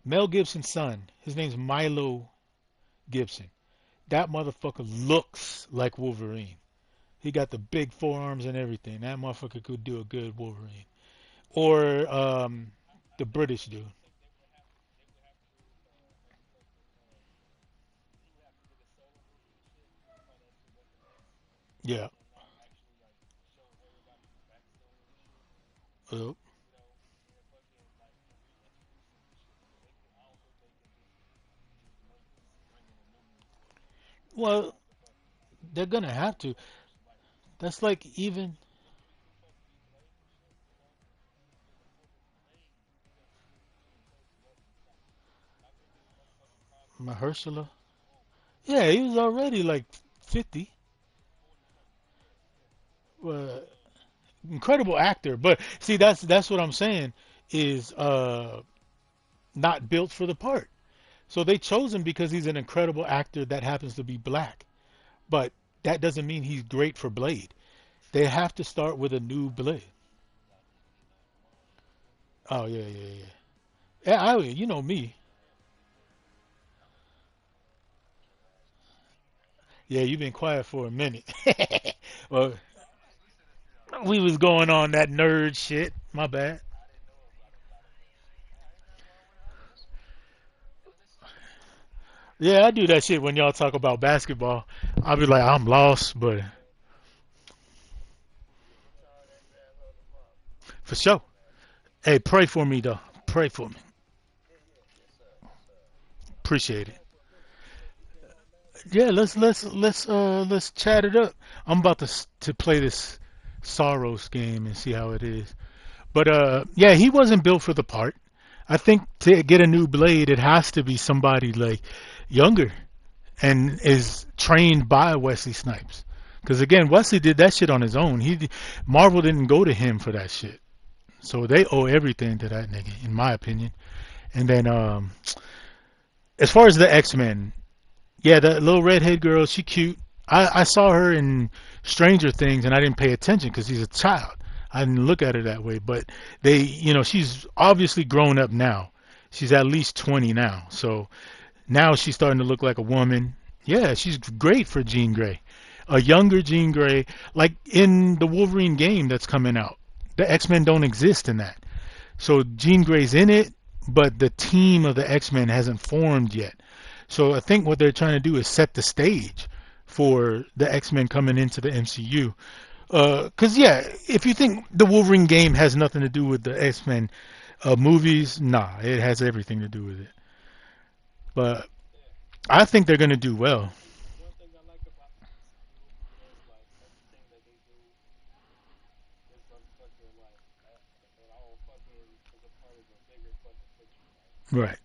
Mel Gibson's son, his name's Milo Gibson. That motherfucker looks like Wolverine. He got the big forearms and everything. That motherfucker could do a good Wolverine. Or the British dude. Yeah. Uh, well, they're gonna have to. That's like even Mahershala. Yeah, he was already like 50. Uh, Incredible actor, but see, that's what I'm saying is not built for the part. So they chose him because he's an incredible actor that happens to be black. But that doesn't mean he's great for Blade. They have to start with a new Blade. Oh yeah, yeah, yeah. Yeah, you know me. Yeah, you've been quiet for a minute. Well, we was going on that nerd shit. My bad. Yeah, I do that shit when y'all talk about basketball. I'll be like, I'm lost, but for sure. Hey, pray for me though. Pray for me. Appreciate it. Yeah, let's chat it up. I'm about to play this Soros game and see how it is. But yeah, he wasn't built for the part. I think to get a new Blade, it has to be somebody like younger and is trained by Wesley Snipes. Because again, Wesley did that shit on his own. Marvel didn't go to him for that shit. So they owe everything to that nigga, in my opinion. And then as far as the X-Men, yeah, that little redhead girl, she cute. I saw her in Stranger Things and I didn't pay attention because she's a child. I didn't look at her that way, but she's obviously grown up now. She's at least 20 now. So now she's starting to look like a woman. Yeah, she's great for Jean Grey. A younger Jean Grey, like in the Wolverine game that's coming out. The X-Men don't exist in that. So Jean Grey's in it, but the team of the X-Men hasn't formed yet. So I think what they're trying to do is set the stage for the X-Men coming into the MCU. Cause yeah, if you think the Wolverine game has nothing to do with the X-Men movies, nah, it has everything to do with it. But I think they're gonna do well. Right.